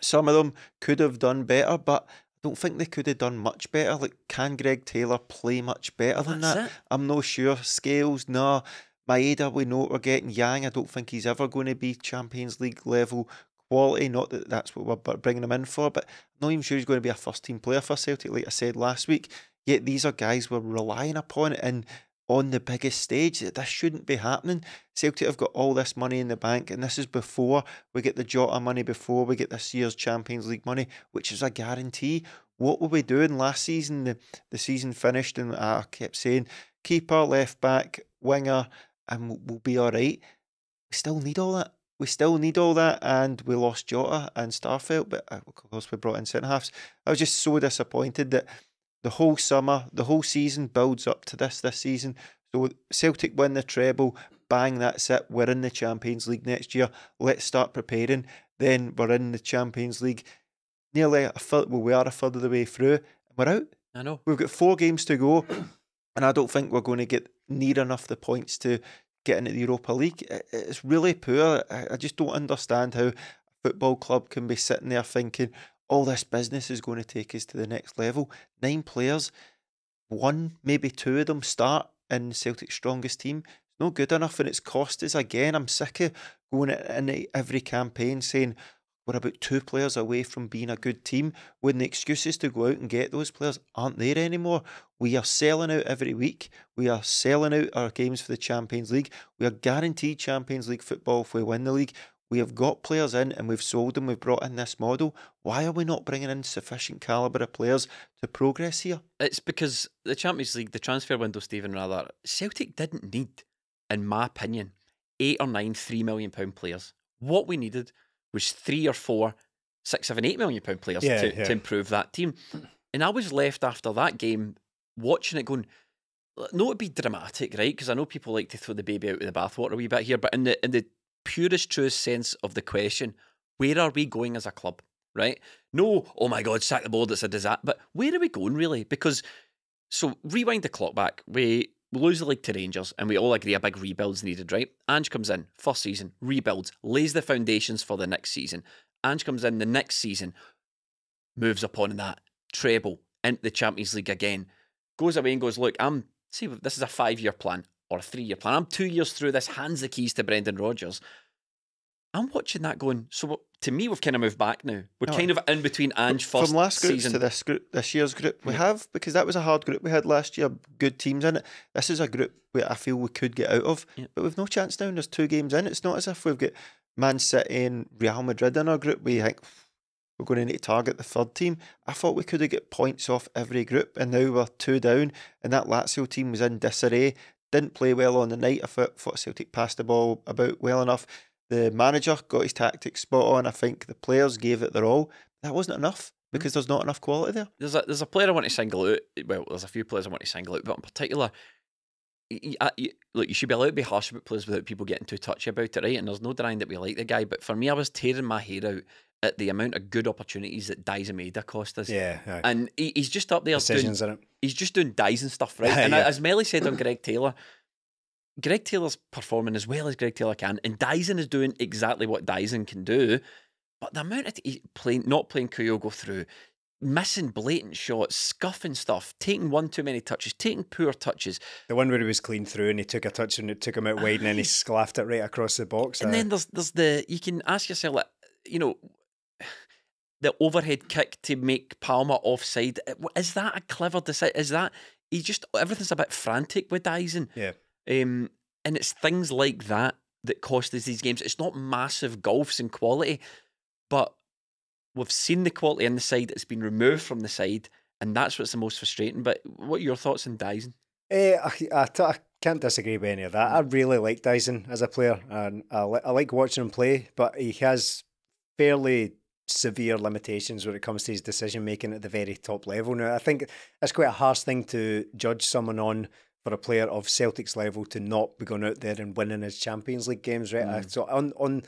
some of them could have done better, but I don't think they could have done much better. Like, can Greg Taylor play much better than that? I'm not sure. Scales, no. Maeda, we know what we're getting. Yang, I don't think he's ever going to be Champions League level quality. Not that that's what we're bringing him in for, but I'm not even sure he's going to be a first-team player for Celtic, like I said last week. Yet these are guys we're relying upon, and on the biggest stage, this shouldn't be happening. Celtic have got all this money in the bank, and this is before we get the Jota money, before we get this year's Champions League money, which is a guarantee. What were we doing last season? The season finished, and I kept saying, keeper, left back, winger, and we'll be all right. We still need all that. We still need all that, and we lost Jota and Starfelt, but of course we brought in centre-halves. I was just so disappointed that the whole summer, the whole season builds up to this season. So Celtic win the treble, bang, that's it. We're in the Champions League next year. Let's start preparing. Then we're in the Champions League. Nearly a third, well, we are a third of the way through, and we're out. I know. We've got 4 games to go, and I don't think we're going to get near enough the points to get into the Europa League. It's really poor. I just don't understand how a football club can be sitting there thinking, all this business is going to take us to the next level. 9 players, 1, maybe 2 of them start in Celtic's strongest team. It's not good enough, and it's cost us again. I'm sick of going into every campaign saying we're about 2 players away from being a good team, when the excuses to go out and get those players aren't there anymore. We are selling out every week. We are selling out our games for the Champions League. We are guaranteed Champions League football if we win the league. We have got players in, and we've sold them. We've brought in this model. Why are we not bringing in sufficient calibre of players to progress here? It's because the Champions League, the transfer window, Stephen, rather, Celtic didn't need, in my opinion, 8 or 9 £3 million players. What we needed was 3 or 4, 6, 7, £8 million players to improve that team. And I was left after that game watching it going, no, it'd be dramatic, right? Because I know people like to throw the baby out with the bathwater a wee bit here, but in the purest, truest sense of the question, where are we going as a club, right? No, oh my God, sack the board, it's a disaster. But where are we going, really? Because, so rewind the clock back. We lose the league to Rangers, and we all agree a big rebuild's needed, right? Ange comes in, first season, rebuilds, lays the foundations for the next season. Ange comes in the next season, moves upon that, treble, into the Champions League again, goes away and goes, look, this is a 5-year plan or a 3-year plan. I'm 2 years through this, hands the keys to Brendan Rodgers. I'm watching that going, so to me, we've kind of moved back now. We're kind of in between Ange first from last group season to this group, this year's group, we have, because that was a hard group we had last year, good teams in it. This is a group where I feel we could get out of, but we've no chance now. There's 2 games in. It's not as if we've got Man City and Real Madrid in our group. We think we're going to need to target the third team. I thought we could have got points off every group, and now we're 2 down, and that Lazio team was in disarray, didn't play well on the night. I thought Celtic passed the ball about well enough. The manager got his tactics spot on. I think the players gave it their all. That wasn't enough because there's not enough quality there. There's a player I want to single out. Well, there's a few players I want to single out, but in particular, look, you should be allowed to be harsh about players without people getting too touchy about it, right? And there's no denying that we like the guy, but for me, I was tearing my hair out at the amount of good opportunities that Dyson Maeda cost us. Yeah. And he's just up there decisions in it. He's just doing Dyson stuff, right? And as Melly said on Greg Taylor's performing as well as Greg Taylor can, and Dyson is doing exactly what Dyson can do. But the amount of not playing Kyogo through, missing blatant shots, scuffing stuff, taking one too many touches, taking poor touches. The one where he was clean through and he took a touch and it took him out wide and then he sclaffed it right across the box. And then there's you can ask yourself, like, the overhead kick to make Palmer offside. Is that a clever decision? Is that everything's a bit frantic with Dyson? Yeah. And it's things like that cost us these games. It's not massive gulfs in quality, but we've seen the quality in the side. It's been removed from the side, and that's what's the most frustrating. But what are your thoughts on Dyson? I can't disagree with any of that. I really like Dyson as a player, and I like watching him play, but he has fairly severe limitations when it comes to his decision making at the very top level. Now, I think that's quite a harsh thing to judge someone on, for a player of Celtic's level to not be going out there and winning his Champions League games, right? So on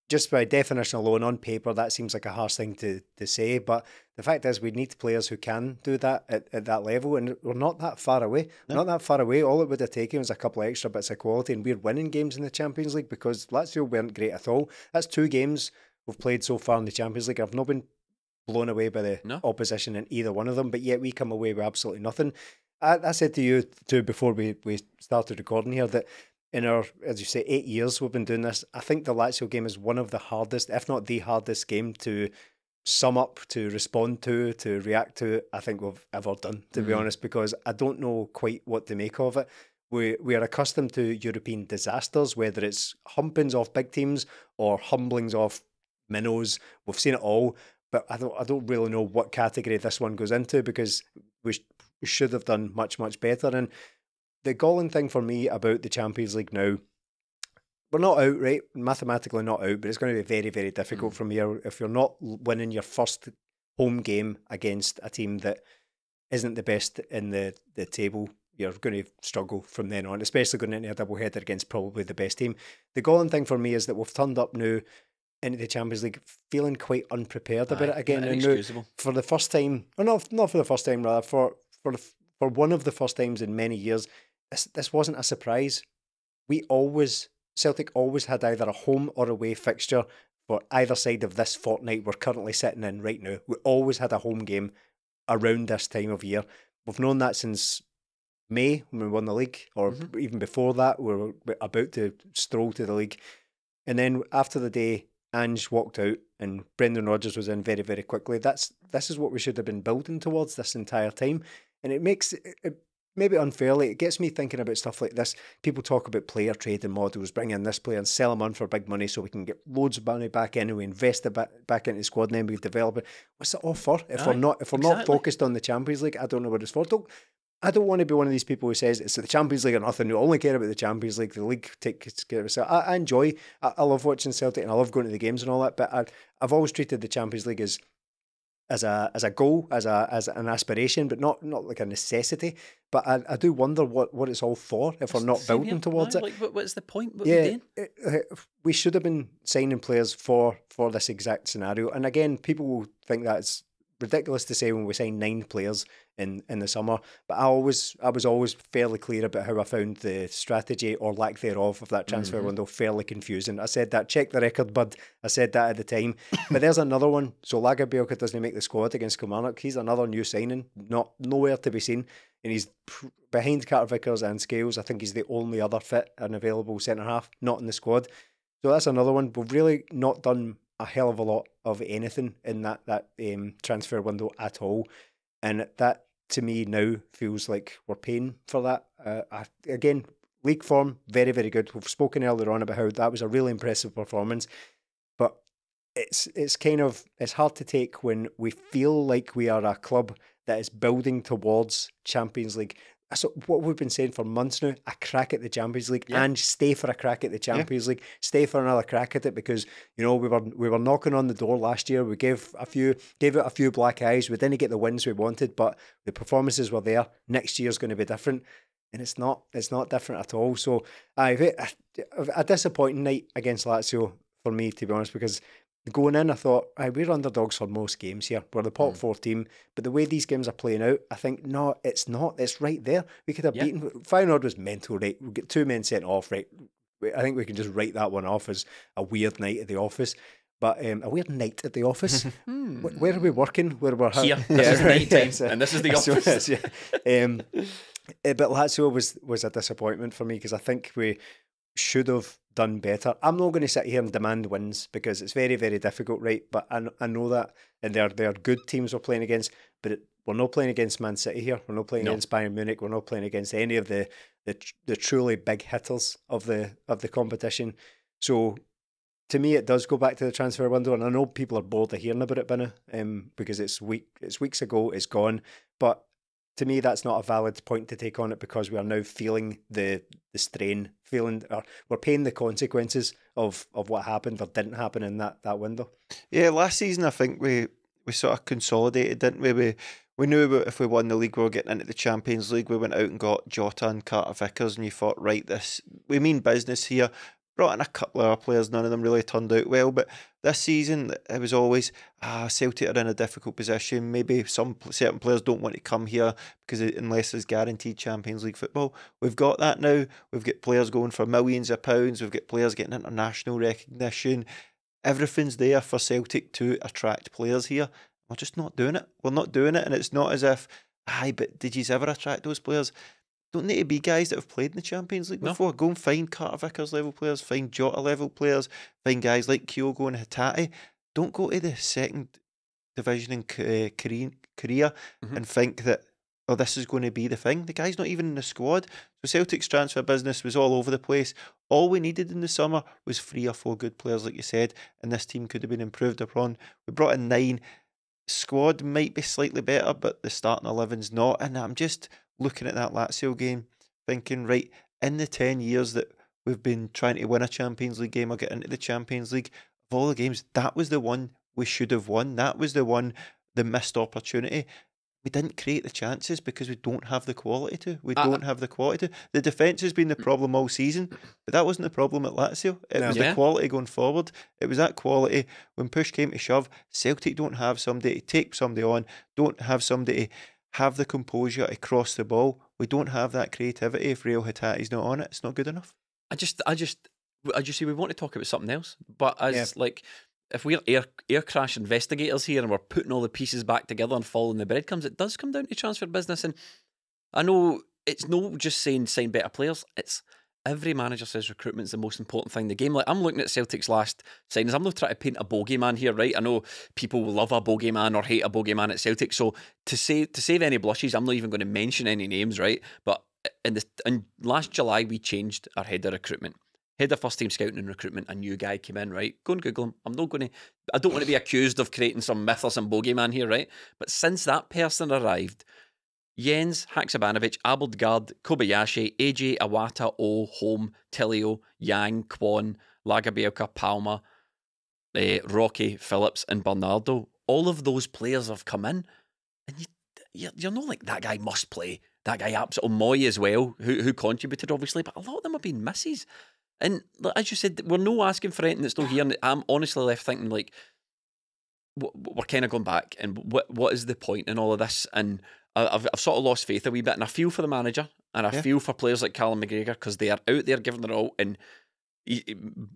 just by definition alone, on paper, that seems like a harsh thing to say. But the fact is, we need players who can do that at that level, and we're not that far away. No. Not that far away. All it would have taken was a couple of extra bits of quality, and we're winning games in the Champions League because Lazio weren't great at all. That's 2 games we've played so far in the Champions League. I've not been blown away by the opposition in either one of them, but yet we come away with absolutely nothing. I said to you too before we started recording here that in our, as you say, 8 years we've been doing this, I think the Lazio game is one of the hardest, if not the hardest game to sum up, to respond to react to, I think we've ever done, to be honest, because I don't know quite what to make of it. We are accustomed to European disasters, whether it's humpings off big teams or humblings off minnows. We've seen it all, but I don't really know what category this one goes into, because we should have done much, much better. And the galling thing for me about the Champions League now, we're not out, right? Mathematically not out, but it's going to be very, very difficult from here. If you're not winning your first home game against a team that isn't the best in the table, you're going to struggle from then on, especially going into a double-header against probably the best team. The galling thing for me is that we've turned up now into the Champions League feeling quite unprepared about it again. And now, for the first time, or not for the first time, rather, for one of the first times in many years, this wasn't a surprise. Celtic always had either a home or away fixture for either side of this fortnight we're currently sitting in right now. We always had a home game around this time of year. We've known that since May when we won the league, or even before that, we were about to stroll to the league. And then after the day Ange walked out and Brendan Rodgers was in very, very quickly, this is what we should have been building towards this entire time. And it makes it maybe unfairly, it gets me thinking about stuff like this. People talk about player trading models, bring in this player and sell him on for big money so we can get loads of money back in and we invest it back into the squad and then we develop it. What's it all for? If we're not focused on the Champions League, I don't know what it's for. I don't want to be one of these people who says it's the Champions League or nothing. We only care about the Champions League. The league takes care of itself. I enjoy. I love watching Celtic and I love going to the games and all that. But I've always treated the Champions League as as a goal, as an aspiration, but not like a necessity. But I do wonder what it's all for if we're not building towards it. Like, what's the point? What are we doing? We should have been signing players for this exact scenario. And again, people will think that's ridiculous to say when we signed 9 players in the summer, but I was always fairly clear about how I found the strategy or lack thereof of that transfer window fairly confusing. I said that, check the record, bud. I said that at the time. But there's another one. So Lagerbielke doesn't make the squad against Kilmarnock. He's another new signing, nowhere to be seen, and he's behind Carter Vickers and Scales. I think he's the only other fit and available centre half not in the squad. So that's another one. We've really not done a hell of a lot of anything in that transfer window at all, and that to me now feels like we're paying for that. Again, league form very, very good. We've spoken earlier on about how that was a really impressive performance, but it's hard to take when we feel like we are a club that is building towards Champions League. So what we've been saying for months now, a crack at the Champions League, and stay for a crack at the Champions League, stay for another crack at it, because we were knocking on the door last year. We gave it a few black eyes. We didn't get the wins we wanted, but the performances were there. Next year's going to be different, and it's not different at all. So a disappointing night against Lazio for me, to be honest, because going in, I thought, we're underdogs for most games here. We're the top 4 team. But the way these games are playing out, I think, no, it's not. It's right there. We could have beaten. Feyenoord was mental, right? We get 2 men sent off, right? I think we can just write that one off as a weird night at the office. But a weird night at the office? Where are we working? Where we're here. This is night time, and this is the office. But Lazio was a disappointment for me, because I think we should have done better. I'm not going to sit here and demand wins, because it's very, very difficult, right? But I know that, and they're good teams we're playing against, but we're not playing against Man City here. We're not playing against Bayern Munich. We're not playing against any of the truly big hitters of the competition. So to me, it does go back to the transfer window, and I know people are bored of hearing about it, Binna, because it's weeks ago, it's gone. But to me, that's not a valid point to take on it, because we are now feeling the strain, we're paying the consequences of what happened or didn't happen in that window. Yeah, last season I think we sort of consolidated, didn't we? We knew about if we won the league, we were getting into the Champions League. We went out and got Jota and Carter Vickers, and you thought, right, we mean business here. Brought in a couple of our players, none of them really turned out well. But this season, it was always, Celtic are in a difficult position. Maybe some certain players don't want to come here unless there's guaranteed Champions League football. We've got that now. We've got players going for millions of pounds. We've got players getting international recognition. Everything's there for Celtic to attract players here. We're just not doing it. We're not doing it, and it's not as if, but did you ever attract those players? Don't need to be guys that have played in the Champions League before. Go and find Carter Vickers level players, find Jota level players, find guys like Kyogo and Hatate. Don't go to the second division in Korea and think that, this is going to be the thing. The guy's not even in the squad. So Celtic's transfer business was all over the place. All we needed in the summer was 3 or 4 good players, like you said, and this team could have been improved upon. We brought in 9. Squad might be slightly better, but the starting 11's not. And I'm just looking at that Lazio game, thinking, right, in the 10 years that we've been trying to win a Champions League game or get into the Champions League, of all the games, that was the one we should have won. That was the missed opportunity. We didn't create the chances because we don't have the quality to. The defence has been the problem all season, but that wasn't the problem at Lazio. It was the quality going forward. It was that quality. When push came to shove, Celtic don't have somebody to take somebody on, don't have somebody to have the composure to cross the ball. We don't have that creativity. If Real Hatate's not on it, it's not good enough. I just see we want to talk about something else, but if we're air crash investigators here and we're putting all the pieces back together and following the breadcrumbs, it does come down to transfer business. And I know it's not just saying sign better players. It's every manager says recruitment's the most important thing in the game. Like, I'm looking at Celtic's last signings. I'm not trying to paint a bogeyman here, right? I know people will love a bogeyman or hate a bogeyman at Celtic. So to save any blushes, I'm not even going to mention any names, right? But in last July, we changed our head of recruitment. Head of first team scouting and recruitment, a new guy came in, right? Go and Google him. I don't want to be accused of creating some myth or some bogeyman here, right? But since that person arrived, Jens Haksabanovic, Abildgaard, Kobayashi, AJ, Iwata, O, Holm, Tilio, Yang, Kwon, Lagerbielke, Palmer, Rocky, Phillips and Bernardo, all of those players have come in, and you're not like, that guy must play. That guy absolutely, Moy as well, who contributed obviously, but a lot of them have been misses. And as you said, we're no asking for anything that's not here. And I'm honestly left thinking, like, we're kind of going back, and what is the point in all of this? And I've sort of lost faith a wee bit, and I feel for the manager, and I feel for players like Callum McGregor, because they are out there giving their all, and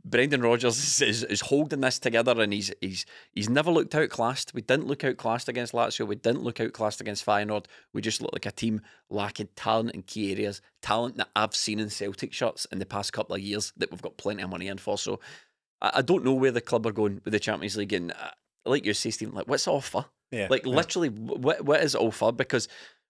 Brendan Rodgers is holding this together, and he's never looked outclassed. We didn't look outclassed against Lazio. We didn't look outclassed against Feyenoord. We just looked like a team lacking talent in key areas, talent that I've seen in Celtic shirts in the past couple of years that we've got plenty of money in for. So I don't know where the club are going with the Champions League, and like you say, Stephen, like, what's the offer? Literally, what is the offer? Because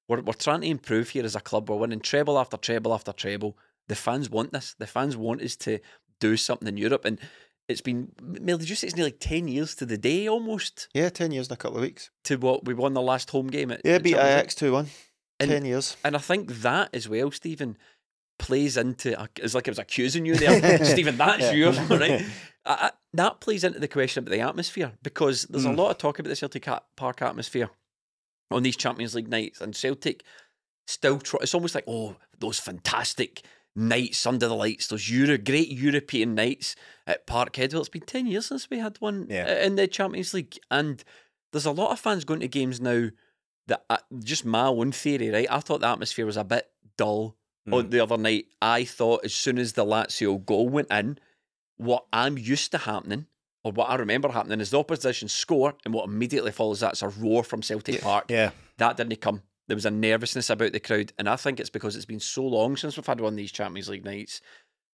we're trying to improve here as a club. We're winning treble after treble after treble. The fans want this. The fans want us to do something in Europe, and it's been, Mel, did you say it's nearly 10 years to the day almost? Yeah, 10 years in a couple of weeks. To what we won the last home game at beat Ajax 2-1. 10 years. And I think that as well, Stephen, plays into, it's like I was accusing you there, Stephen, that's you, right? That plays into the question about the atmosphere, because there's a lot of talk about the Celtic Park atmosphere on these Champions League nights, and Celtic still it's almost like, oh, those fantastic nights under the lights, those great European nights at Parkhead. Well, it's been 10 years since we had one in the Champions League, and there's a lot of fans going to games now that, just my own theory, right? I thought the atmosphere was a bit dull on the other night. I thought as soon as the Lazio goal went in, what I'm used to happening, or what I remember happening, is the opposition score, and what immediately follows that's a roar from Celtic Park. Yeah. That didn't come. There was a nervousness about the crowd, and I think it's because it's been so long since we've had one of these Champions League nights.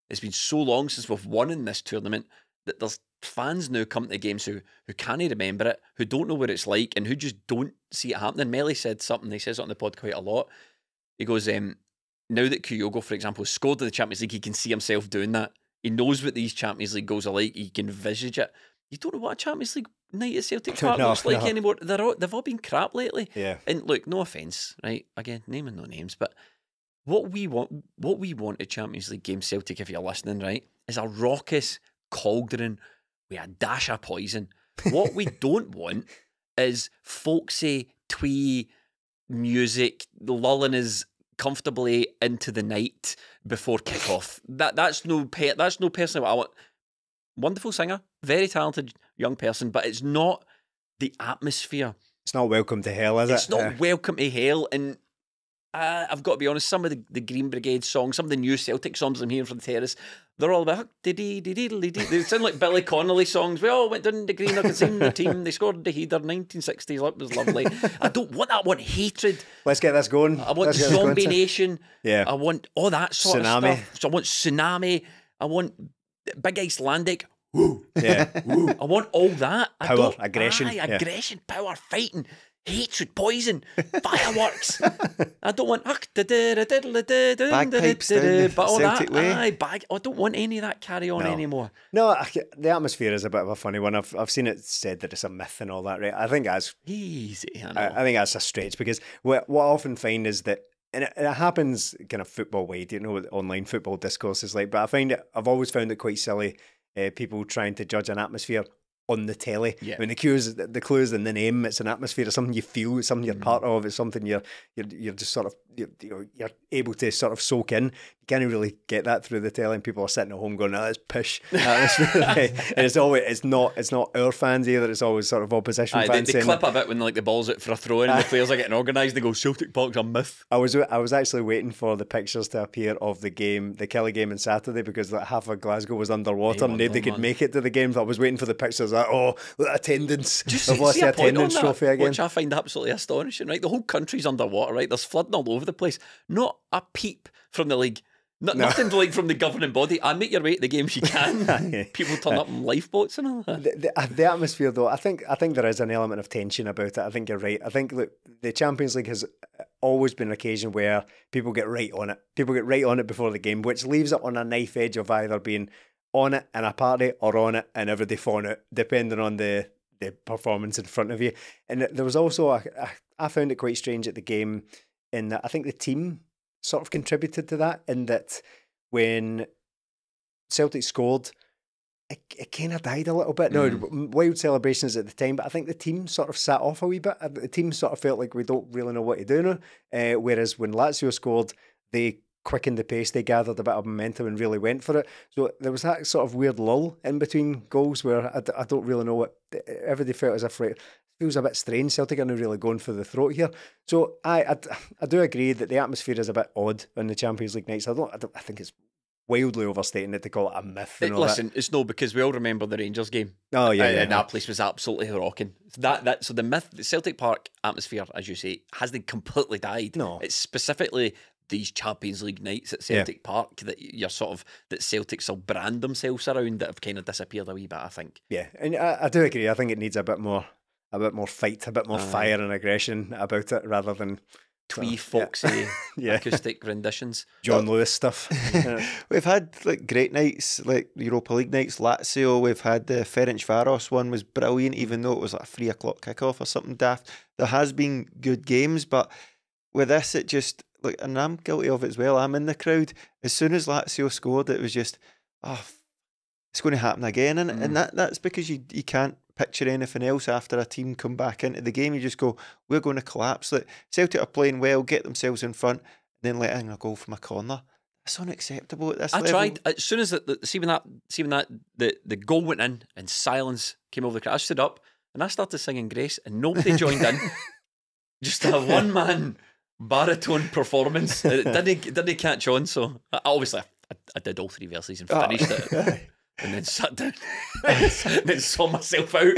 It's been so long since we've won in this tournament that there's fans now come to games who can't remember it, who don't know what it's like, and who just don't see it happening. Melly said something, he says it on the pod quite a lot. He goes, now that Kyogo, for example, has scored in the Champions League, he can see himself doing that. He knows what these Champions League goals are like. He can envisage it. You don't know what a Champions League night at Celtic Park looks like anymore. They've all been crap lately. Yeah. And look, no offence, right? Again, naming no names, but what we want at Champions League games, Celtic, if you're listening, right, is a raucous cauldron with a dash of poison. What we don't want is folksy, twee music lulling us comfortably into the night before kick-off. That's no personally what I want. Wonderful singer, very talented young person, but it's not the atmosphere. It's not welcome to hell, is it? It's not welcome to hell. And I've got to be honest, some of the Green Brigade songs, some of the new Celtic songs I'm hearing from the terrace, they're all about they sound like Billy Connolly songs. We all went down the green, I can see the team, they scored the header, 1960s, it was lovely. I don't want that. I want hatred. Let's get this going. I want Zombie Nation. Yeah. I want all that sort of stuff. So I want Tsunami. I want Big Icelandic. Woo. Yeah. Woo. I want all that. Power, aggression. Aggression, power, fighting, hatred, poison, fireworks. I don't want bagpipes down but all Celtic that. way. I don't want any of that carry on anymore. No, the atmosphere is a bit of a funny one. I've seen it said that it's a myth and all that, right? I think that's easy. I think that's a stretch, because what I often find is that, and it happens kind of football way, do you know what online football discourse is like? But I've always found it quite silly, people trying to judge an atmosphere on the telly. Yeah. I mean, the clue is in the name. It's an atmosphere. It's something you feel. It's something you're part of. It's something you're just sort of you're able to sort of soak in. You can't really get that through the telly, and people are sitting at home going, "Oh, it's pish." And it's not our fans either. It's always sort of opposition fans. They clip a bit when like the ball's out for a throw in and the players are getting organised. They go, "Celtic Park's a myth." I was actually waiting for the pictures to appear of the Kelly game on Saturday, because like half of Glasgow was underwater and nobody could make it to the game. So I was waiting for the pictures. Like, attendance. I've lost the attendance trophy again, which I find absolutely astonishing. Right, the whole country's underwater. Right, there's flooding all over the place. Not a peep from the league. Nothing like from the governing body. I make your way to the games you can. People turn up in lifeboats and all that. The atmosphere, though, I think there is an element of tension about it. I think you're right. I think the Champions League has always been an occasion where people get right on it. People get right on it before the game, which leaves it on a knife edge of either being on it in a party or on it and everybody fawn out, depending on the performance in front of you. And there was also I found it quite strange at the game in that I think the team sort of contributed to that, in that when Celtic scored, it kind of died a little bit. No, wild celebrations at the time, but I think the team sort of sat off a wee bit. The team sort of felt like we don't really know what to do now. Whereas when Lazio scored, they quickened the pace, they gathered a bit of momentum and really went for it. So there was that sort of weird lull in between goals where I don't really know what everybody felt as if it feels a bit strange. Celtic are now really going for the throat here. So I do agree that the atmosphere is a bit odd on the Champions League nights. I think it's wildly overstating it to call it a myth. Listen, it's no, because we all remember the Rangers game. Oh yeah, and that place was absolutely rocking. So the myth, the Celtic Park atmosphere, as you say, hasn't completely died. No, it's specifically these Champions League nights at Celtic Park that you're that Celtics will brand themselves around that have kind of disappeared a wee bit, I think. Yeah, and I do agree. I think it needs a bit more fight, a bit more fire and aggression about it, rather than twee foxy acoustic renditions. John Lewis stuff. We've had like great nights, like Europa League nights, Lazio. We've had the Ferencvaros one was brilliant, even though it was like a 3 o'clock kickoff or something daft. There has been good games, but with this, it just, like, and I'm guilty of it as well. I'm in the crowd. As soon as Lazio scored, it was just, it's going to happen again, and that's because you can't picture anything else after a team come back into the game. You just go, we're going to collapse. Like, Celtic are playing well, get themselves in front, and then letting a goal from a corner. That's unacceptable at this level. I tried as soon as the goal went in and silence came over the crowd. I stood up and I started singing Grace, and nobody joined in. Just a one-man baritone performance. It didn't catch on. So obviously I did all 3 verses and finished it. And then sat down and then saw myself out.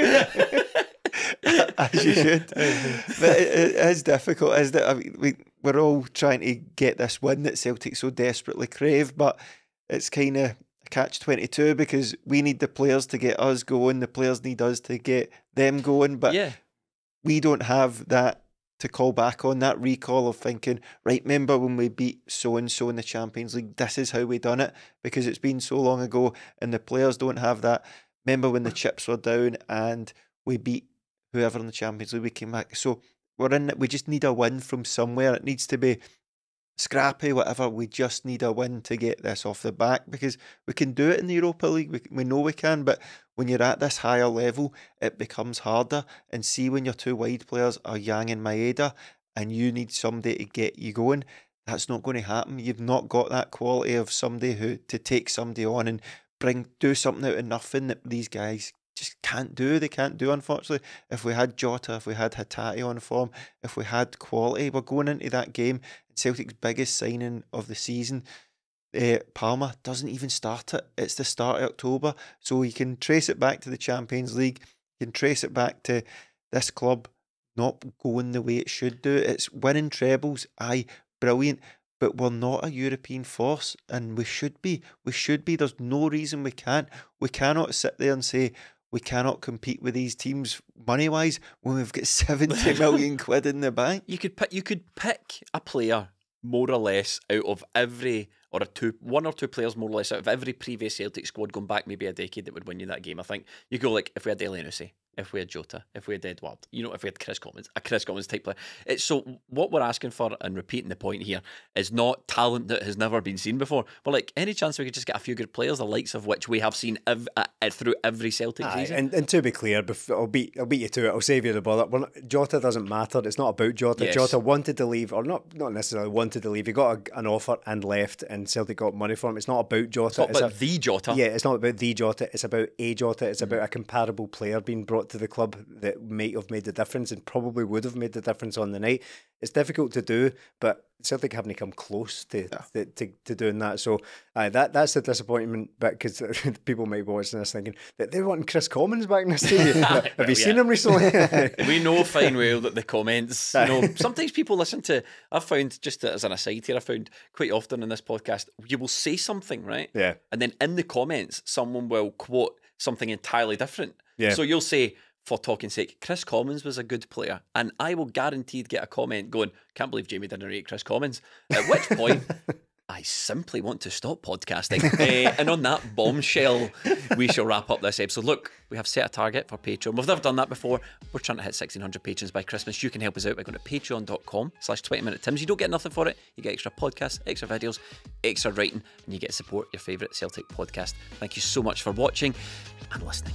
As you should. But it is difficult, isn't it? I mean, we're all trying to get this win that Celtic so desperately crave, but it's kind of a catch-22 because we need the players to get us going, the players need us to get them going, but we don't have that to call back on, that recall of thinking, right, remember when we beat so-and-so in the Champions League, this is how we done it, because it's been so long ago and the players don't have that. Remember when the chips were down and we beat whoever in the Champions League, we came back. So we just need a win from somewhere. It needs to be scrappy, whatever. We just need a win to get this off the back, because we can do it in the Europa League. We know we can, but when you're at this higher level, it becomes harder. And see, when your 2 wide players are Yang and Maeda, and you need somebody to get you going, that's not going to happen. You've not got that quality of somebody who to take somebody on and do something out of nothing that these guys just can't do. They can't do, unfortunately. If we had Jota, if we had Hatate on form, if we had quality, we're going into that game. Celtic's biggest signing of the season, Palmer, doesn't even start it. It's the start of October. So you can trace it back to the Champions League. You can trace it back to this club not going the way it should do. It's winning trebles, brilliant, but we're not a European force, and we should be. We should be. There's no reason we can't. We cannot sit there and say we cannot compete with these teams money-wise when we've got 70 million quid in the bank. You could pick a player more or less out of every, or one or two players more or less out of every previous Celtic squad going back maybe a decade that would win you that game. I think you go like, if we had Elyounoussi, if we had Jota, if we had Edouard, if we had Chris Commons, a Chris Commons type player. It's so what we're asking for, and repeating the point here, is not talent that has never been seen before. But like, any chance we could just get a few good players, the likes of which we have seen through every Celtic season. And to be clear, I'll beat you to it. I'll save you the bother. Jota doesn't matter. It's not about Jota. Yes. Jota wanted to leave, or not necessarily wanted to leave. He got an offer and left, and Celtic got money for him. It's not about Jota. It's not about the Jota. Yeah, it's not about the Jota. It's about a Jota. It's about a comparable player being brought to the club that might have made the difference and probably would have made the difference on the night. It's difficult to do, but Celtic haven't come close to doing that. So that's the disappointment bit, because people might be watching this thinking that they're wanting Chris Commons back in the stadium. Have you seen him recently? We know fine well that the comments, sometimes people listen to, I've found, just as an aside here, I found quite often in this podcast, you will say something, right? Yeah. And then in the comments, someone will quote something entirely different. Yeah. So you'll say, for talking sake, Chris Commons was a good player, and I will guaranteed get a comment going, can't believe Jamie didn't rate Chris Commons. At which point, I simply want to stop podcasting. And on that bombshell, we shall wrap up this episode. Look, we have set a target for Patreon. We've never done that before. We're trying to hit 1,600 patrons by Christmas. You can help us out by going to patreon.com/20minute-tims. You don't get nothing for it. You get extra podcasts, extra videos, extra writing, and you get to support your favourite Celtic podcast. Thank you so much for watching and listening.